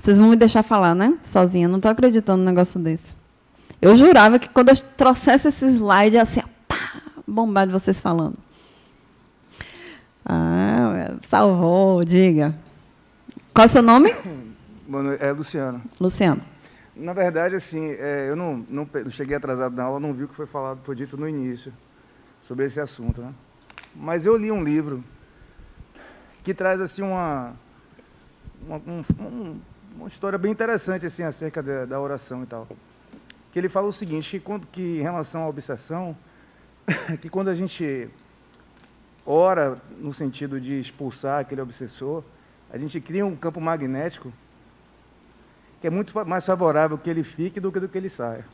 Vocês vão me deixar falar, né? Sozinha. Não estou acreditando num negócio desse. Eu jurava que quando eu trouxesse esse slide, assim, pá, bombar de vocês falando. Ah, salvou, diga. Qual é o seu nome? É Luciano. Luciano. Na verdade, assim, eu não cheguei atrasado na aula, não vi o que foi dito no início sobre esse assunto, né? Mas eu li um livro que traz assim uma história bem interessante assim acerca da oração e tal. Que ele fala o seguinte, que em relação à obsessão, que quando a gente ora no sentido de expulsar aquele obsessor, a gente cria um campo magnético que é muito mais favorável que ele fique do que ele saia.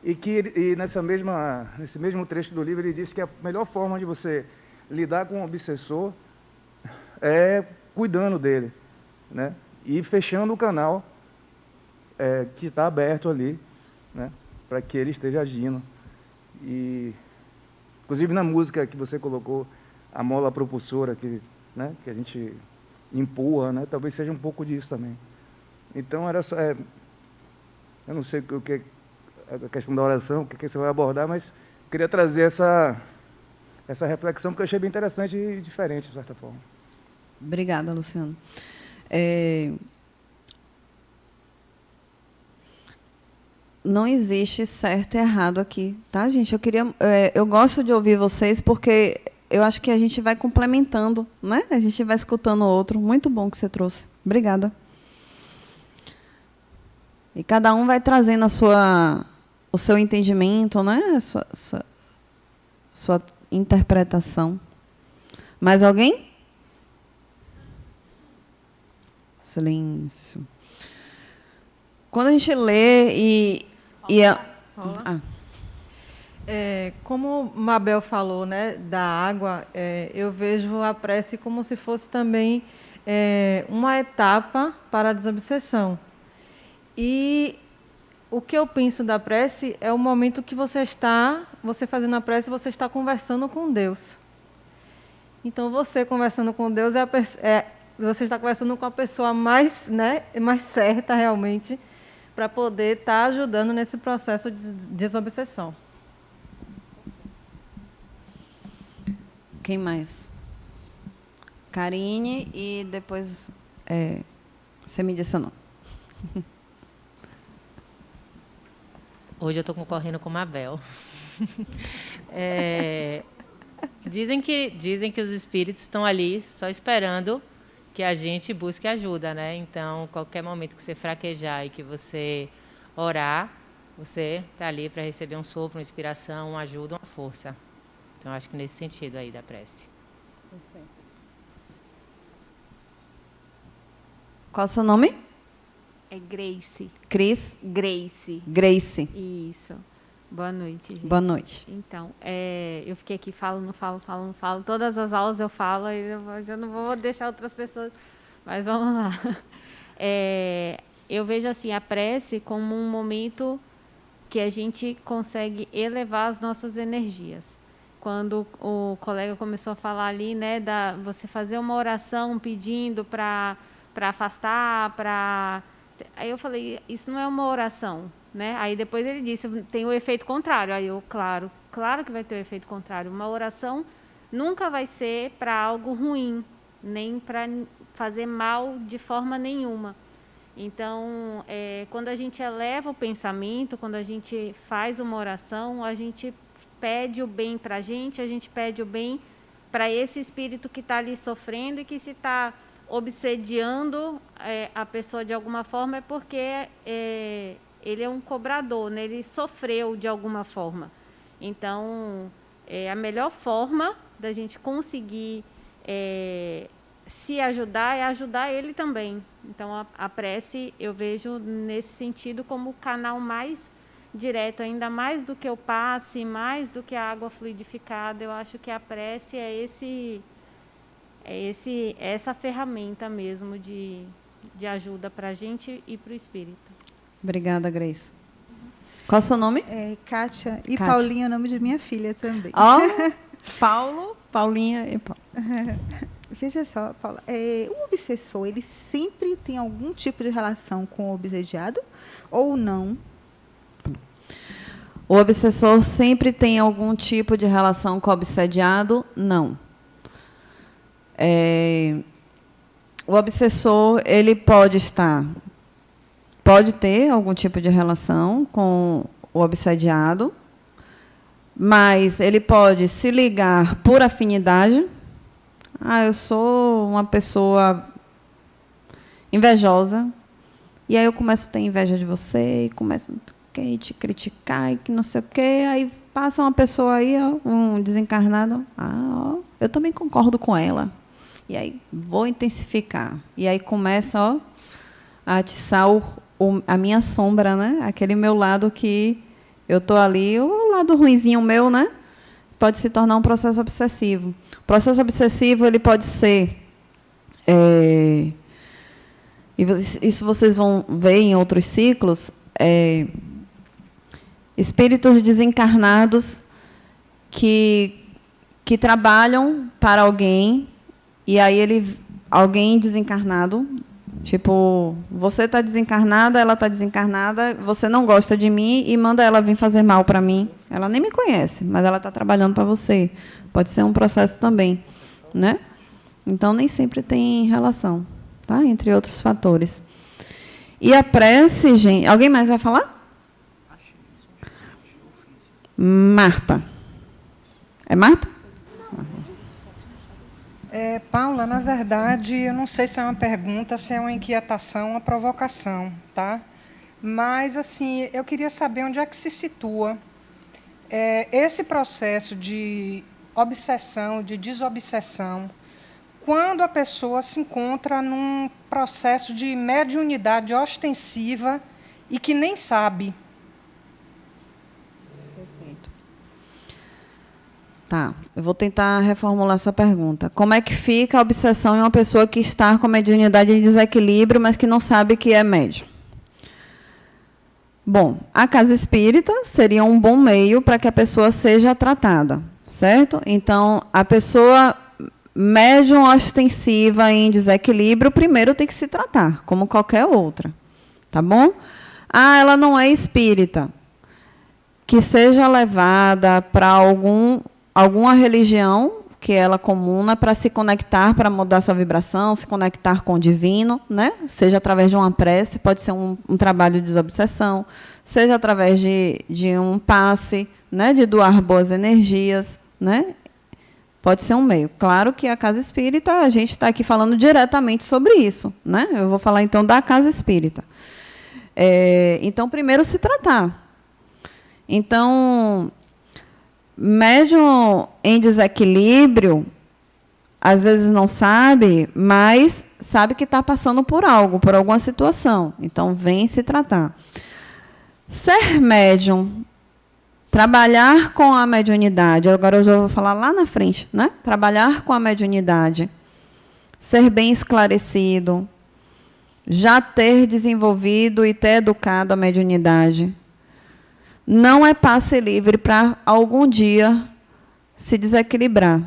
E nesse mesmo trecho do livro ele diz que a melhor forma de você lidar com o obsessor é cuidando dele, né? E fechando o canal que está aberto ali, né? Para que ele esteja agindo. E, inclusive na música que você colocou, a mola propulsora, né, que a gente empurra, né, talvez seja um pouco disso também. Então, era só, eu não sei o que a questão da oração, o que você vai abordar, mas queria trazer essa reflexão, porque eu achei bem interessante e diferente, de certa forma. Obrigada, Luciano. Não existe certo e errado aqui, tá, gente? Eu gosto de ouvir vocês porque eu acho que a gente vai complementando, né? A gente vai escutando o outro. Muito bom que você trouxe. Obrigada. E cada um vai trazendo o seu entendimento, né? Sua interpretação. Mais alguém? Silêncio. Quando a gente lê como Mabel falou, né, da água, eu vejo a prece como se fosse também uma etapa para a desobsessão. E o que eu penso da prece é o momento que você fazendo a prece, você está conversando com Deus. Então, você conversando com Deus, você está conversando com a pessoa mais certa, realmente, para poder estar ajudando nesse processo de desobsessão. Quem mais? Karine e depois você me disse o nome. Hoje eu estou concorrendo com Mabel. Dizem que os espíritos estão ali só esperando que a gente busque ajuda, né? Então, qualquer momento que você fraquejar e que você orar, você está ali para receber um sopro, uma inspiração, uma ajuda, uma força. Então, acho que nesse sentido aí da prece. Qual é o seu nome? É Grace. Cris? Grace. Grace. Isso. Boa noite, gente. Boa noite. Então, eu fiquei aqui, falo. Todas as aulas eu falo, e eu já não vou deixar outras pessoas, mas vamos lá. Eu vejo assim, a prece como um momento que a gente consegue elevar as nossas energias. Quando o colega começou a falar ali, né, você fazer uma oração pedindo para afastar, Aí eu falei, isso não é uma oração, né? Aí depois ele disse, tem o efeito contrário. Aí eu, claro que vai ter o efeito contrário. Uma oração nunca vai ser para algo ruim, nem para fazer mal de forma nenhuma. Então, quando a gente eleva o pensamento, quando a gente faz uma oração, a gente pede o bem para a gente pede o bem para esse espírito que está ali sofrendo e que se está obsediando a pessoa de alguma forma é porque ele é um cobrador, né? Ele sofreu de alguma forma. Então, a melhor forma da gente conseguir se ajudar é ajudar ele também. Então, a prece eu vejo nesse sentido como o canal mais direto, ainda mais do que o passe, mais do que a água fluidificada. Eu acho que a prece é essa ferramenta mesmo de ajuda para a gente e para o espírito. Obrigada, Grace. Qual é o seu nome? Kátia. E Kátia. Paulinha é o nome de minha filha também. Paulo, Paulinha e Paulo. Veja só, Paula. O obsessor, ele sempre tem algum tipo de relação com o obsediado ou não? O obsessor sempre tem algum tipo de relação com o obsediado? Não. O obsessor, ele pode ter algum tipo de relação com o obsediado, mas ele pode se ligar por afinidade. Eu sou uma pessoa invejosa, e aí eu começo a ter inveja de você, e começo a te criticar, e que não sei o quê, aí passa uma pessoa aí, um desencarnado, eu também concordo com ela. E aí vou intensificar. E aí começa a atiçar a minha sombra, né? Aquele meu lado que eu estou ali, o lado ruinzinho meu, né? Pode se tornar um processo obsessivo. O processo obsessivo ele pode ser... isso vocês vão ver em outros ciclos, espíritos desencarnados que trabalham para alguém. E aí alguém desencarnado, tipo, você está desencarnada, ela está desencarnada, você não gosta de mim e manda ela vir fazer mal para mim. Ela nem me conhece, mas ela está trabalhando para você. Pode ser um processo também, né? Então, nem sempre tem relação, tá? Entre outros fatores. E a prece, gente... Alguém mais vai falar? Marta. É Marta? Paula, na verdade, eu não sei se é uma pergunta, se é uma inquietação, uma provocação, tá? Mas, assim, eu queria saber onde é que se situa esse processo de obsessão, de desobsessão, quando a pessoa se encontra num processo de mediunidade ostensiva e que nem sabe. Tá, eu vou tentar reformular sua pergunta. Como é que fica a obsessão em uma pessoa que está com a mediunidade em desequilíbrio, mas que não sabe que é médium? Bom, a casa espírita seria um bom meio para que a pessoa seja tratada, certo? Então, a pessoa médium ostensiva em desequilíbrio, primeiro tem que se tratar, como qualquer outra, tá bom? Ah, ela não é espírita. Que seja levada para alguma religião que ela comuna para se conectar, para mudar sua vibração, se conectar com o divino, né? Seja através de uma prece, pode ser um trabalho de desobsessão, seja através de um passe, né? De doar boas energias, né? Pode ser um meio. Claro que a casa espírita, a gente está aqui falando diretamente sobre isso, né? Eu vou falar, então, da casa espírita. Então, primeiro, se tratar. Então, médium em desequilíbrio, às vezes não sabe, mas sabe que está passando por algo, por alguma situação. Então, vem se tratar. Ser médium, trabalhar com a mediunidade, agora eu já vou falar lá na frente, né? Trabalhar com a mediunidade, ser bem esclarecido, já ter desenvolvido e ter educado a mediunidade, não é passe livre para algum dia se desequilibrar.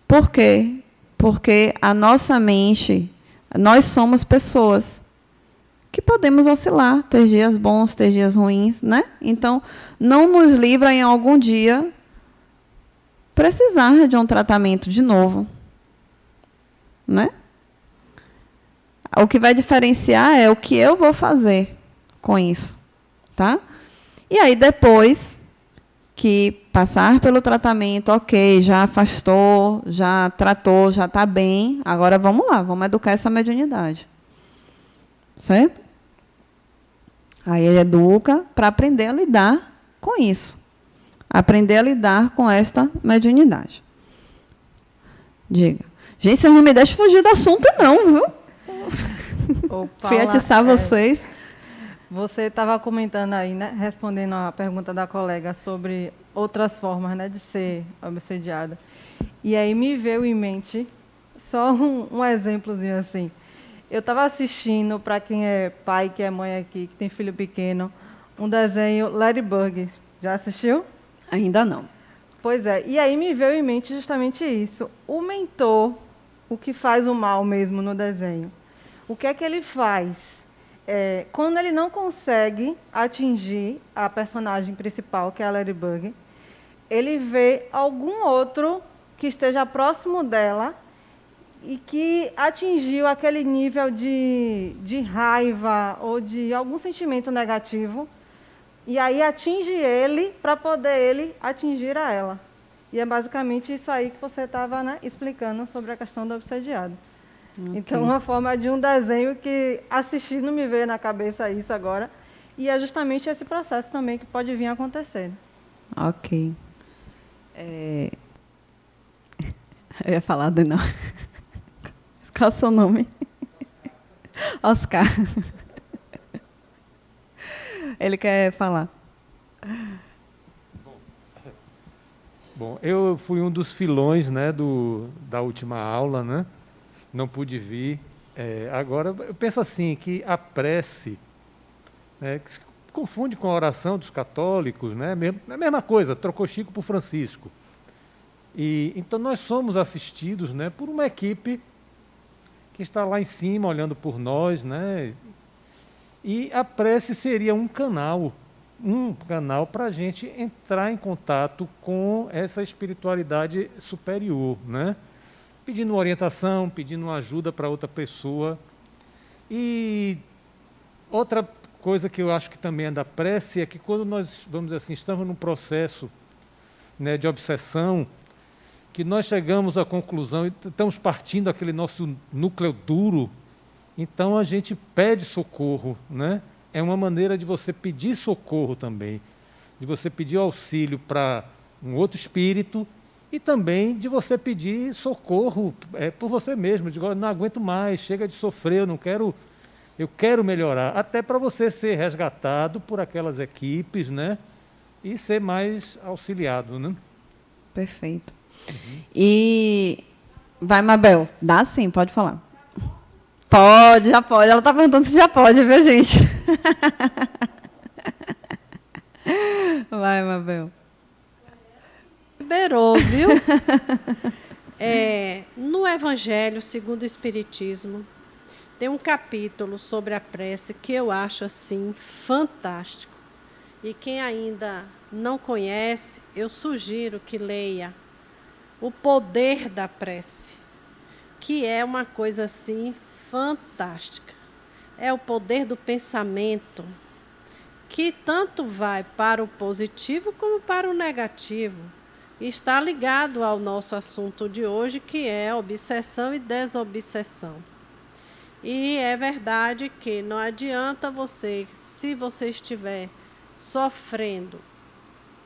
Por quê? Porque a nossa mente, nós somos pessoas que podemos oscilar, ter dias bons, ter dias ruins, né? Então, não nos livra em algum dia precisar de um tratamento de novo, né? O que vai diferenciar é o que eu vou fazer com isso, tá? E aí, depois que passar pelo tratamento, ok, já afastou, já tratou, já está bem, agora vamos lá, vamos educar essa mediunidade. Certo? Aí ele educa para aprender a lidar com isso. Aprender a lidar com esta mediunidade. Diga. Gente, vocês não me deixam fugir do assunto, não, viu? Ô, Paula, fui atiçar vocês. Você estava comentando aí, né, respondendo a pergunta da colega sobre outras formas, né, de ser obsediada. E aí me veio em mente só um exemplozinho assim. Eu estava assistindo, para quem é pai, que é mãe aqui, que tem filho pequeno, um desenho Ladybug. Já assistiu? Ainda não. Pois é. E aí me veio em mente justamente isso. O mentor, o que faz o mal mesmo no desenho, o que é que ele faz? Quando ele não consegue atingir a personagem principal, que é a Ladybug, ele vê algum outro que esteja próximo dela e que atingiu aquele nível de raiva ou de algum sentimento negativo, e aí atinge ele para poder ele atingir a ela. E é basicamente isso aí que você estava, né, explicando sobre a questão do obsediado. Okay. Então, uma forma de um desenho que assistindo me veio na cabeça isso agora, e é justamente esse processo também que pode vir a acontecer. Ok. Eu ia falar de não. Qual é o seu nome? Oscar. Ele quer falar. Bom, eu fui um dos filões, né, da última aula, né? Não pude vir. Agora, eu penso assim, que a prece, né, que se confunde com a oração dos católicos, né? É a mesma coisa, trocou Chico por Francisco. Então, nós somos assistidos, né, por uma equipe que está lá em cima, olhando por nós, né? E a prece seria um canal para a gente entrar em contato com essa espiritualidade superior, né? Pedindo orientação, pedindo uma ajuda para outra pessoa. E outra coisa que eu acho que também é da prece é que quando nós, vamos dizer assim, estamos num processo, né, de obsessão, que nós chegamos à conclusão, estamos partindo daquele nosso núcleo duro, então a gente pede socorro, né? É uma maneira de você pedir socorro também, de você pedir auxílio para um outro espírito e também de você pedir socorro por você mesmo, de não aguento mais, chega de sofrer, eu quero melhorar, até para você ser resgatado por aquelas equipes, né? E ser mais auxiliado, né? Perfeito. Uhum. E vai, Mabel, dá sim, pode falar. Pode, já pode. Ela está perguntando se já pode, viu, gente? Vai, Mabel. Liberou, viu? No Evangelho segundo o Espiritismo, Tem um capítulo sobre a prece que eu acho assim fantástico. E quem ainda não conhece, eu sugiro que leia O Poder da Prece, que é uma coisa assim fantástica. É o poder do pensamento, que tanto vai para o positivo como para o negativo. E está ligado ao nosso assunto de hoje, que é obsessão e desobsessão. E é verdade que não adianta você, se você estiver sofrendo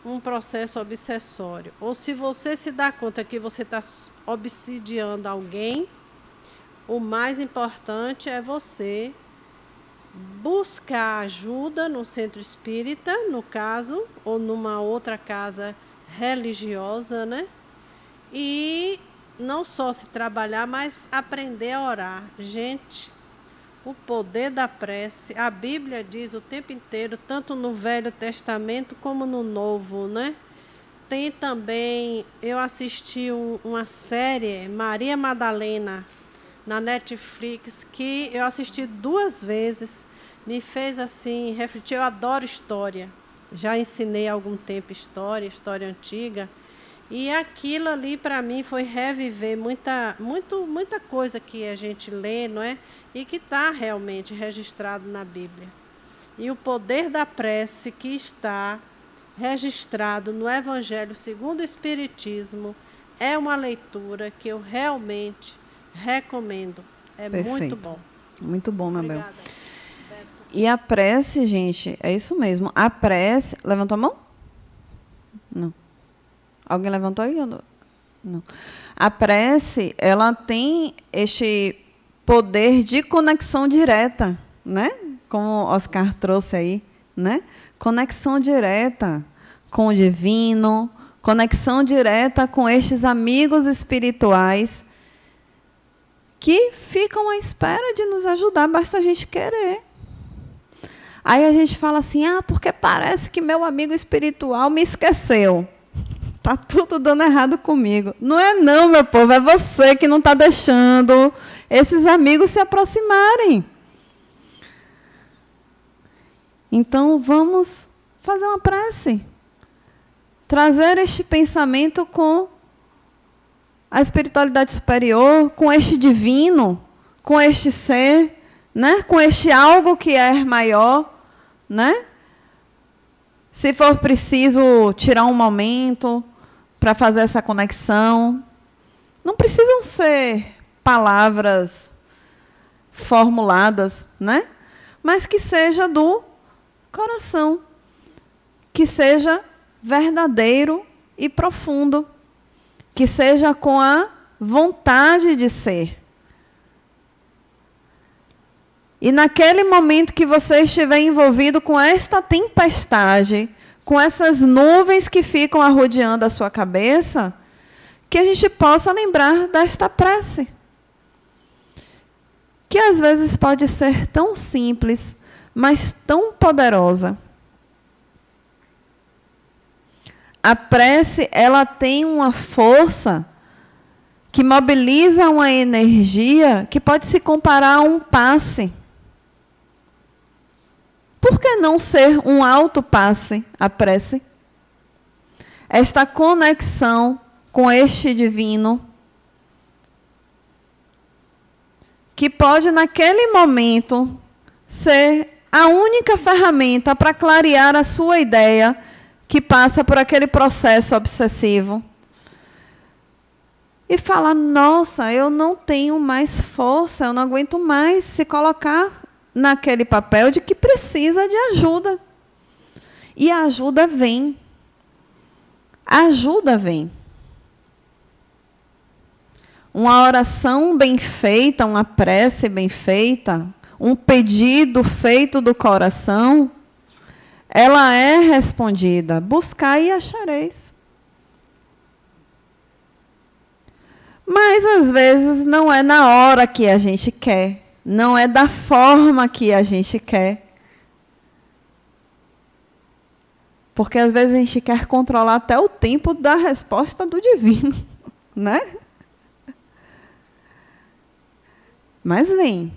um processo obsessório, ou se você se dá conta que você está obsidiando alguém, o mais importante é você buscar ajuda no centro espírita, no caso, ou numa outra casa religiosa, né? E não só se trabalhar, mas aprender a orar. Gente, o poder da prece, a Bíblia diz o tempo inteiro, tanto no Velho Testamento como no Novo, né? Tem também, eu assisti uma série, Maria Madalena, na Netflix, que eu assisti 2 vezes, me fez assim refletir. Eu adoro história, já ensinei há algum tempo história antiga, e aquilo ali para mim foi reviver muita coisa que a gente lê, não é? E que está realmente registrado na Bíblia. E o poder da prece que está registrado no Evangelho segundo o Espiritismo é uma leitura que eu realmente recomendo. É Perfeito. Muito bom. Muito bom, Mabel. Obrigada, Beto. E a prece, gente, é isso mesmo. A prece... Levantou a mão? Não. Alguém levantou aí? Não. A prece, ela tem este poder de conexão direta, né? Como o Oscar trouxe aí, né? Conexão direta com o divino, conexão direta com estes amigos espirituais que ficam à espera de nos ajudar, basta a gente querer. Aí a gente fala assim, porque parece que meu amigo espiritual me esqueceu. Está tudo dando errado comigo. Não é não, meu povo, é você que não está deixando esses amigos se aproximarem. Então, vamos fazer uma prece. Trazer este pensamento com a espiritualidade superior, com este divino, com este ser, né? Com este algo que é maior, né? Se for preciso tirar um momento para fazer essa conexão, não precisam ser palavras formuladas, né? Mas que seja do coração, que seja verdadeiro e profundo, que seja com a vontade de ser. E naquele momento que você estiver envolvido com esta tempestade, com essas nuvens que ficam arrodeando a sua cabeça, que a gente possa lembrar desta prece, que às vezes pode ser tão simples, mas tão poderosa. A prece, ela tem uma força que mobiliza uma energia que pode se comparar a um passe. Por que não ser um autopasse, a prece? Esta conexão com este divino, que pode, naquele momento, ser a única ferramenta para clarear a sua ideia que passa por aquele processo obsessivo. E falar, nossa, eu não tenho mais força, eu não aguento mais, se colocar naquele papel de que precisa de ajuda. E a ajuda vem. A ajuda vem. Uma oração bem feita, uma prece bem feita, um pedido feito do coração, ela é respondida. Buscai e achareis. Mas, às vezes, não é na hora que a gente quer. Não é da forma que a gente quer. Porque, às vezes, a gente quer controlar até o tempo da resposta do divino. Né? Mas vem.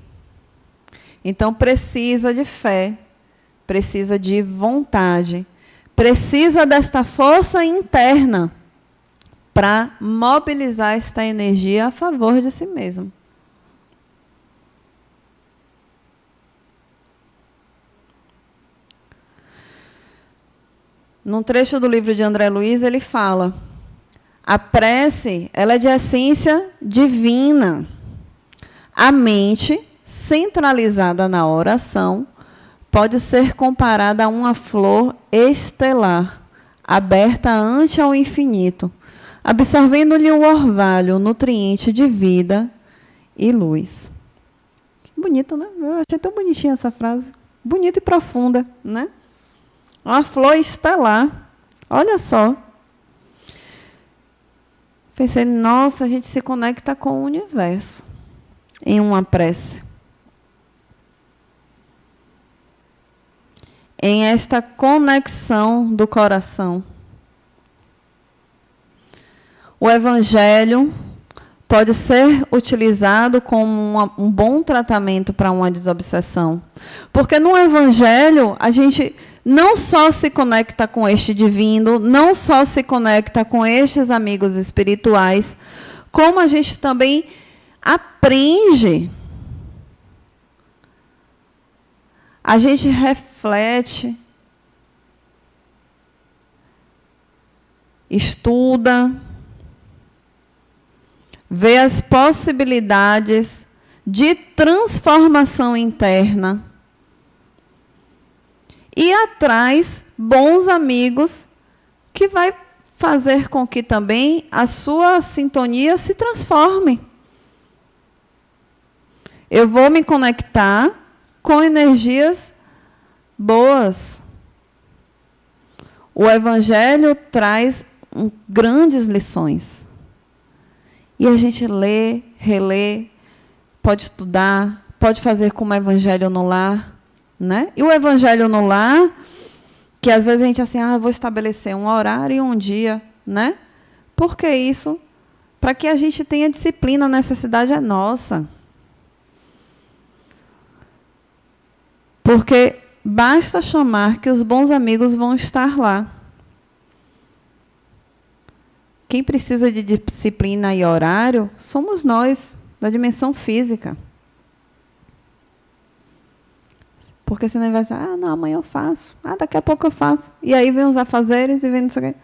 Então, precisa de fé, precisa de vontade, precisa desta força interna para mobilizar esta energia a favor de si mesmo. Num trecho do livro de André Luiz, ele fala: a prece, ela é de essência divina. A mente, centralizada na oração, pode ser comparada a uma flor estelar, aberta ante ao infinito, absorvendo-lhe o orvalho, o nutriente de vida e luz. Que bonito, né? Eu achei tão bonitinha essa frase. Bonita e profunda, né? Uma flor estelar. Olha só. Pensei, nossa, a gente se conecta com o universo em uma prece. Em esta conexão do coração. O Evangelho pode ser utilizado como um bom tratamento para uma desobsessão. Porque no Evangelho, a gente não só se conecta com este divino, não só se conecta com estes amigos espirituais, como a gente também aprende, a gente reflete, estuda, vê as possibilidades de transformação interna e atrai bons amigos que vai fazer com que também a sua sintonia se transforme. Eu vou me conectar com energias boas. O Evangelho traz grandes lições. E a gente lê, relê, pode estudar, pode fazer como Evangelho no lar. Né? E o Evangelho no lar, que às vezes a gente assim, vou estabelecer um horário e um dia, né? Por que isso? Para que a gente tenha disciplina, a necessidade é nossa. Porque basta chamar que os bons amigos vão estar lá. Quem precisa de disciplina e horário somos nós, da dimensão física. Porque senão ele vai dizer, não, amanhã eu faço. Daqui a pouco eu faço. E aí vem os afazeres e vem não sei o quê.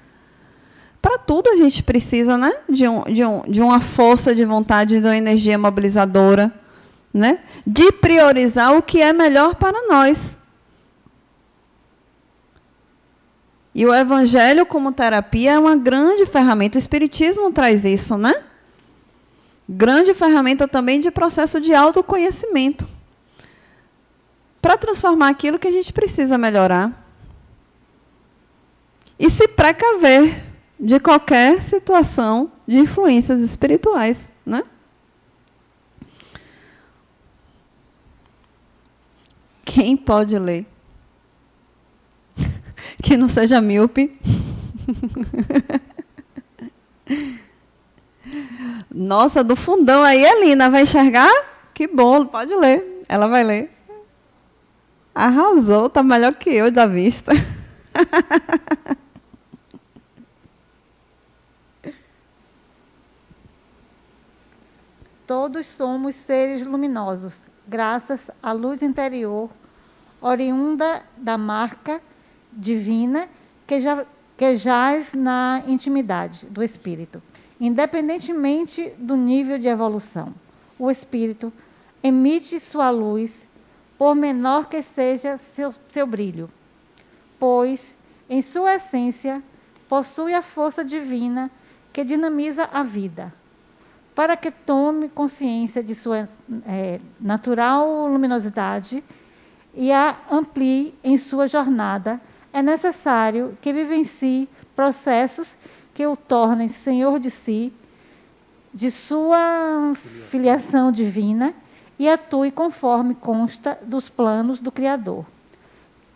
Para tudo a gente precisa, né, de uma força de vontade, de uma energia mobilizadora, né, de priorizar o que é melhor para nós. E o Evangelho como terapia é uma grande ferramenta. O Espiritismo traz isso, né? Grande ferramenta também de processo de autoconhecimento. Para transformar aquilo que a gente precisa melhorar. E se precaver de qualquer situação de influências espirituais, né? Quem pode ler? Que não seja míope. Nossa, do fundão aí, Elina, vai enxergar? Que bom, pode ler. Ela vai ler. Arrasou, tá melhor que eu da vista. Todos somos seres luminosos, graças à luz interior, oriunda da marca divina que jaz na intimidade do espírito. Independentemente do nível de evolução, o espírito emite sua luz, por menor que seja seu brilho, pois, em sua essência, possui a força divina que dinamiza a vida. Para que tome consciência de sua natural luminosidade e a amplie em sua jornada, é necessário que vivencie processos que o tornem senhor de si, de sua filiação divina, e atue conforme consta dos planos do Criador.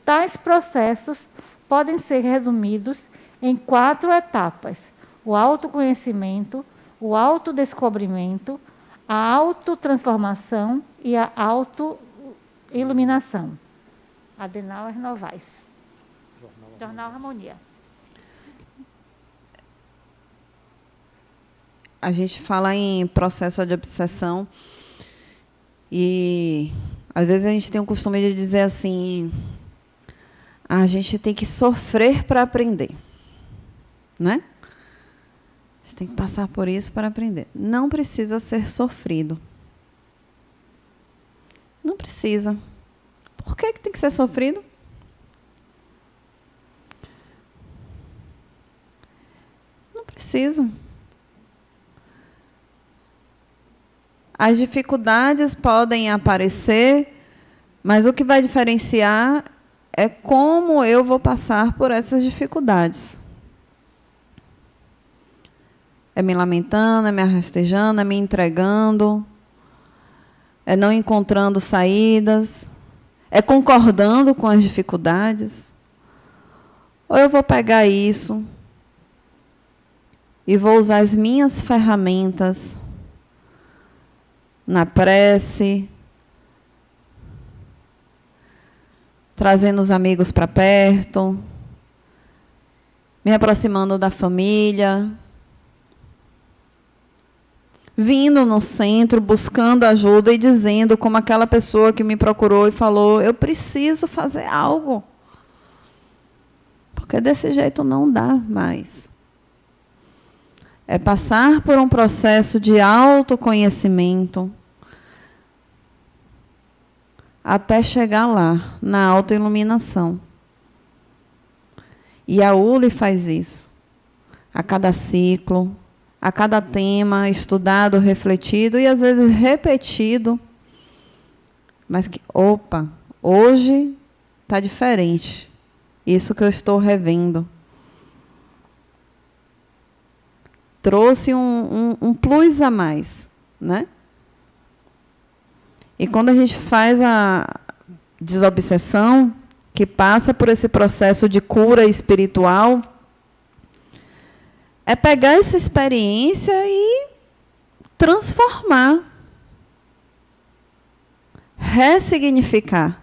Tais processos podem ser resumidos em 4 etapas: o autoconhecimento, o autodescobrimento, a autotransformação e a iluminação. Adenauer Novaes. Jornal Harmonia. A gente fala em processo de obsessão e às vezes a gente tem o costume de dizer assim, a gente tem que sofrer para aprender, né? A gente tem que passar por isso para aprender. Não precisa ser sofrido. Não precisa. Por que tem que ser sofrido? Não precisa. As dificuldades podem aparecer, mas o que vai diferenciar é como eu vou passar por essas dificuldades. É me lamentando, é me rastejando, é me entregando, é não encontrando saídas, é concordando com as dificuldades. Ou eu vou pegar isso e vou usar as minhas ferramentas na prece, trazendo os amigos para perto, me aproximando da família, vindo no centro, buscando ajuda e dizendo, como aquela pessoa que me procurou e falou, eu preciso fazer algo, porque desse jeito não dá mais. É passar por um processo de autoconhecimento, até chegar lá, na autoiluminação. E a ULI faz isso. A cada ciclo, a cada tema estudado, refletido e, às vezes, repetido. Mas que, opa, hoje está diferente. Isso que eu estou revendo. Trouxe um plus a mais, né? E quando a gente faz a desobsessão, que passa por esse processo de cura espiritual, é pegar essa experiência e transformar, ressignificar,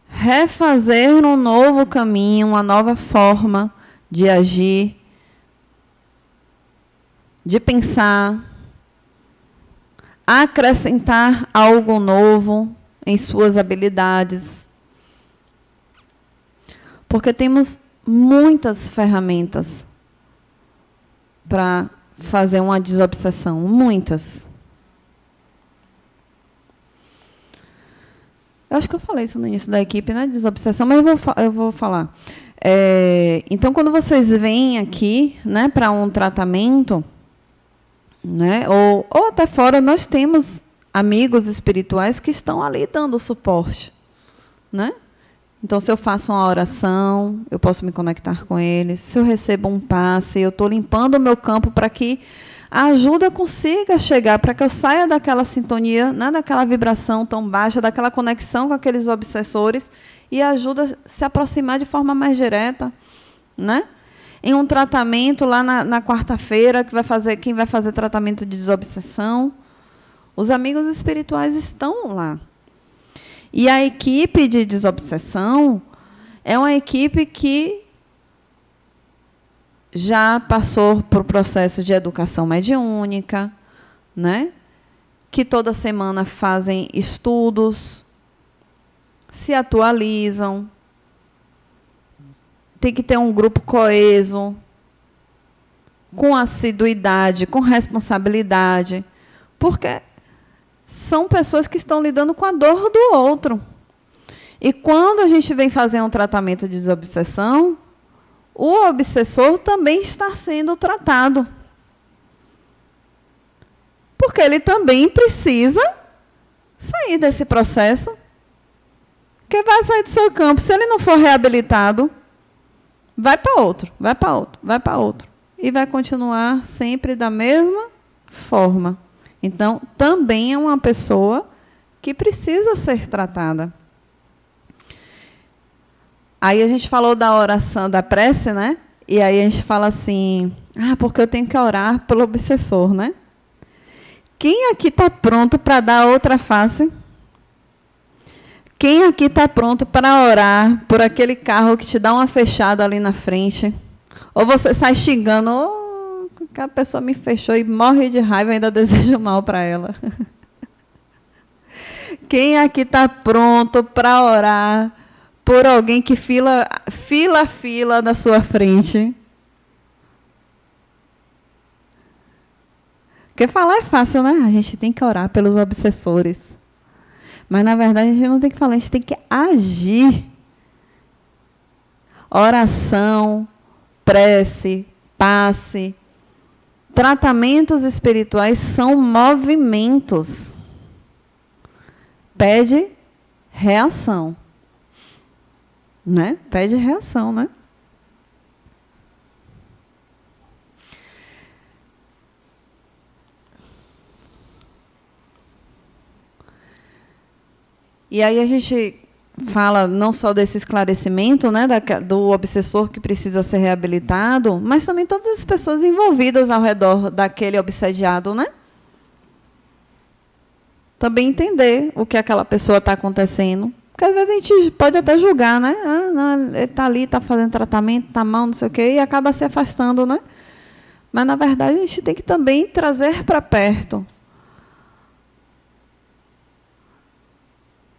refazer um novo caminho, uma nova forma de agir, de pensar, acrescentar algo novo em suas habilidades. Porque temos muitas ferramentas para fazer uma desobsessão, muitas. Eu acho que eu falei isso no início da equipe, né, desobsessão, mas eu vou falar. Então, quando vocês vêm aqui, né, para um tratamento, né, ou até fora, nós temos amigos espirituais que estão ali dando suporte, né? Então, se eu faço uma oração, eu posso me conectar com eles. Se eu recebo um passe, eu estou limpando o meu campo para que a ajuda consiga chegar, para que eu saia daquela sintonia, né, daquela vibração tão baixa, daquela conexão com aqueles obsessores, e a ajuda se aproximar de forma mais direta, né? Em um tratamento lá na quarta-feira, quem vai fazer tratamento de desobsessão, os amigos espirituais estão lá. E a equipe de desobsessão é uma equipe que já passou por processo de educação mediúnica, né? Que toda semana fazem estudos, se atualizam, tem que ter um grupo coeso, com assiduidade, com responsabilidade, porque são pessoas que estão lidando com a dor do outro. E quando a gente vem fazer um tratamento de desobsessão, o obsessor também está sendo tratado. Porque ele também precisa sair desse processo, que vai sair do seu campo. Se ele não for reabilitado, vai para outro, vai para outro, vai para outro. E vai continuar sempre da mesma forma. Então, também é uma pessoa que precisa ser tratada. Aí a gente falou da oração, da prece, né? E aí a gente fala assim, porque eu tenho que orar pelo obsessor, né? Quem aqui está pronto para dar outra face? Quem aqui está pronto para orar por aquele carro que te dá uma fechada ali na frente? Ou você sai xingando, oh, que a pessoa me fechou e morre de raiva e ainda deseja mal para ela. Quem aqui está pronto para orar por alguém que fila na sua frente? Porque falar é fácil, né? A gente tem que orar pelos obsessores. Mas, na verdade, a gente não tem que falar, a gente tem que agir. Oração, prece, passe, tratamentos espirituais são movimentos. Pede reação. Né? Pede reação, né? E aí a gente fala não só desse esclarecimento, né, do obsessor que precisa ser reabilitado, mas também todas as pessoas envolvidas ao redor daquele obsediado, né? Também entender o que aquela pessoa está acontecendo. Porque às vezes a gente pode até julgar, né? Ah, não, ele está ali, está fazendo tratamento, está mal, não sei o quê, e acaba se afastando, né? Mas, na verdade, a gente tem que também trazer para perto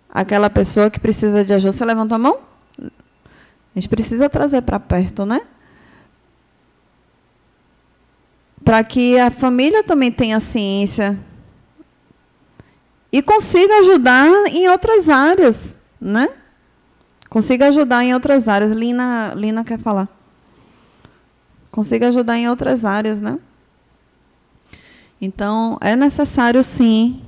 aquela pessoa que precisa de ajuda. Você levanta a mão? A gente precisa trazer para perto, né? Para que a família também tenha ciência e consiga ajudar em outras áreas, né? Consiga ajudar em outras áreas. Lina quer falar. Consiga ajudar em outras áreas, né? Então, é necessário, sim,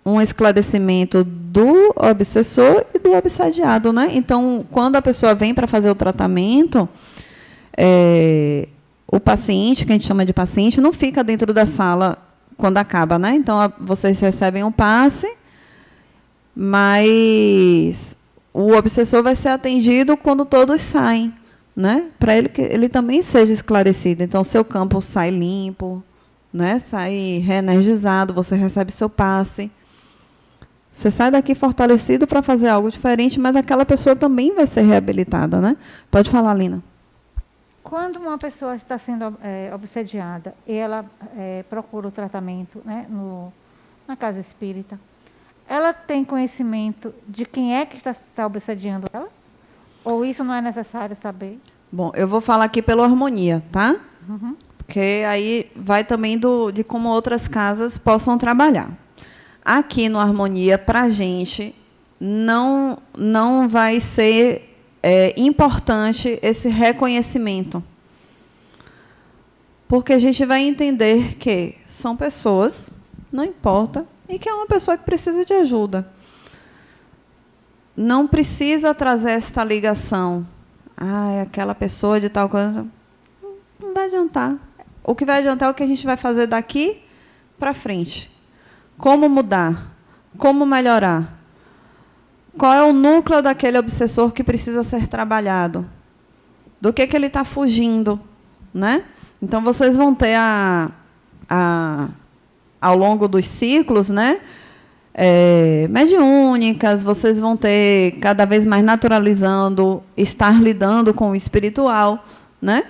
um esclarecimento do obsessor e do obsediado, né? Então, quando a pessoa vem para fazer o tratamento, o paciente, que a gente chama de paciente, não fica dentro da sala quando acaba, né? Então, vocês recebem um passe, mas o obsessor vai ser atendido quando todos saem, né? Para ele que ele também seja esclarecido. Então, seu campo sai limpo, né? Sai reenergizado, você recebe seu passe. Você sai daqui fortalecido para fazer algo diferente, mas aquela pessoa também vai ser reabilitada, né? Pode falar, Lina. Quando uma pessoa está sendo obsediada e ela procura o tratamento, né, na casa espírita, ela tem conhecimento de quem é que está obsediando ela? Ou isso não é necessário saber? Bom, eu vou falar aqui pela harmonia, tá? Uhum. Porque aí vai também de como outras casas possam trabalhar. Aqui no Harmonia, para a gente, não vai ser importante esse reconhecimento. Porque a gente vai entender que são pessoas, não importa, e que é uma pessoa que precisa de ajuda. Não precisa trazer esta ligação. Ah, é aquela pessoa de tal coisa. Não vai adiantar. O que vai adiantar é o que a gente vai fazer daqui para frente. Como mudar? Como melhorar? Qual é o núcleo daquele obsessor que precisa ser trabalhado? Do que ele está fugindo, né? Então, vocês vão ter ao longo dos ciclos, né, mediúnicas, vocês vão ter cada vez mais naturalizando, estar lidando com o espiritual, né?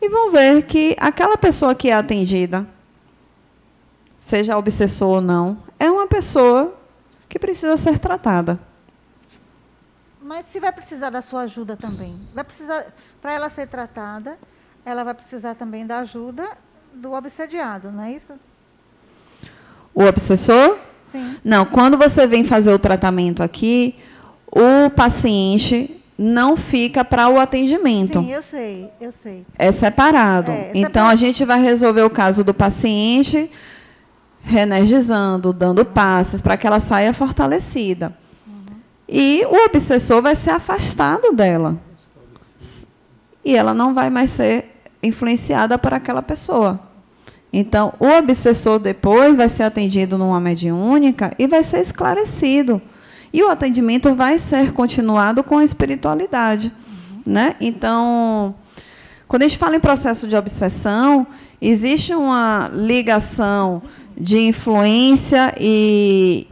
E vão ver que aquela pessoa que é atendida, seja obsessor ou não, é uma pessoa que precisa ser tratada. Mas se vai precisar da sua ajuda também, vai precisar, para ela ser tratada, ela vai precisar também da ajuda do obsediado, não é isso? O obsessor? Sim. Não, quando você vem fazer o tratamento aqui, o paciente não fica para o atendimento. Sim, eu sei. É separado. Então, a gente vai resolver o caso do paciente, reenergizando, dando passes para que ela saia fortalecida. E o obsessor vai ser afastado dela. E ela não vai mais ser influenciada por aquela pessoa. Então, o obsessor depois vai ser atendido numa mediúnica e vai ser esclarecido. E o atendimento vai ser continuado com a espiritualidade. Né? Então, quando a gente fala em processo de obsessão, existe uma ligação de influência e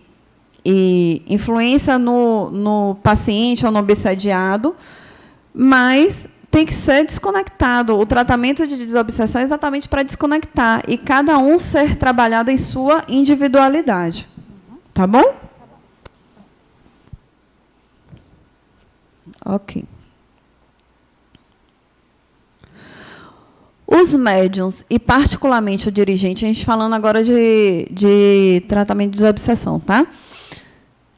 e influência no paciente ou no obsediado, mas tem que ser desconectado. O tratamento de desobsessão é exatamente para desconectar e cada um ser trabalhado em sua individualidade. Tá bom? Ok. Os médiuns, e particularmente o dirigente, a gente falando agora de tratamento de desobsessão, tá?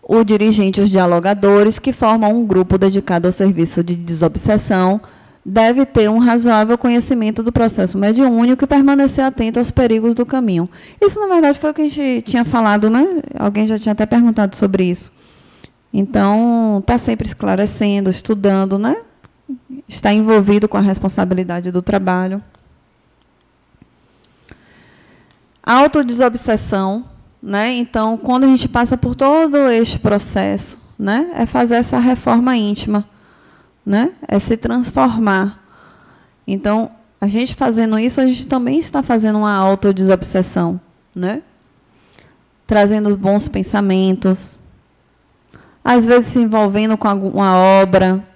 O dirigente e os dialogadores, que formam um grupo dedicado ao serviço de desobsessão, deve ter um razoável conhecimento do processo mediúnico e permanecer atento aos perigos do caminho. Isso, na verdade, foi o que a gente tinha falado, né? Alguém já tinha até perguntado sobre isso. Então, está sempre esclarecendo, estudando, né? Está envolvido com a responsabilidade do trabalho. Autodesobsessão, né? Então, quando a gente passa por todo este processo, né? É fazer essa reforma íntima, né? É se transformar. Então, a gente fazendo isso, a gente também está fazendo uma autodesobsessão, né? Trazendo os bons pensamentos, às vezes se envolvendo com alguma obra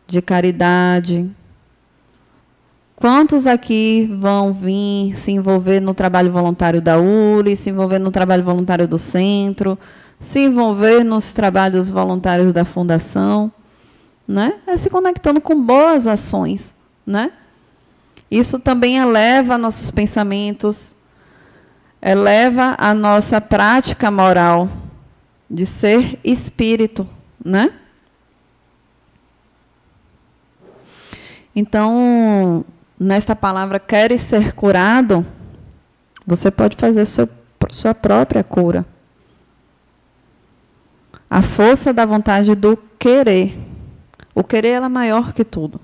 de caridade. Quantos aqui vão vir se envolver no trabalho voluntário da ULI, se envolver no trabalho voluntário do centro, se envolver nos trabalhos voluntários da fundação, né? É se conectando com boas ações, né? Isso também eleva nossos pensamentos, eleva a nossa prática moral de ser espírito, né? Então, nesta palavra, queres ser curado, você pode fazer sua própria cura. A força da vontade do querer. O querer ela é maior que tudo.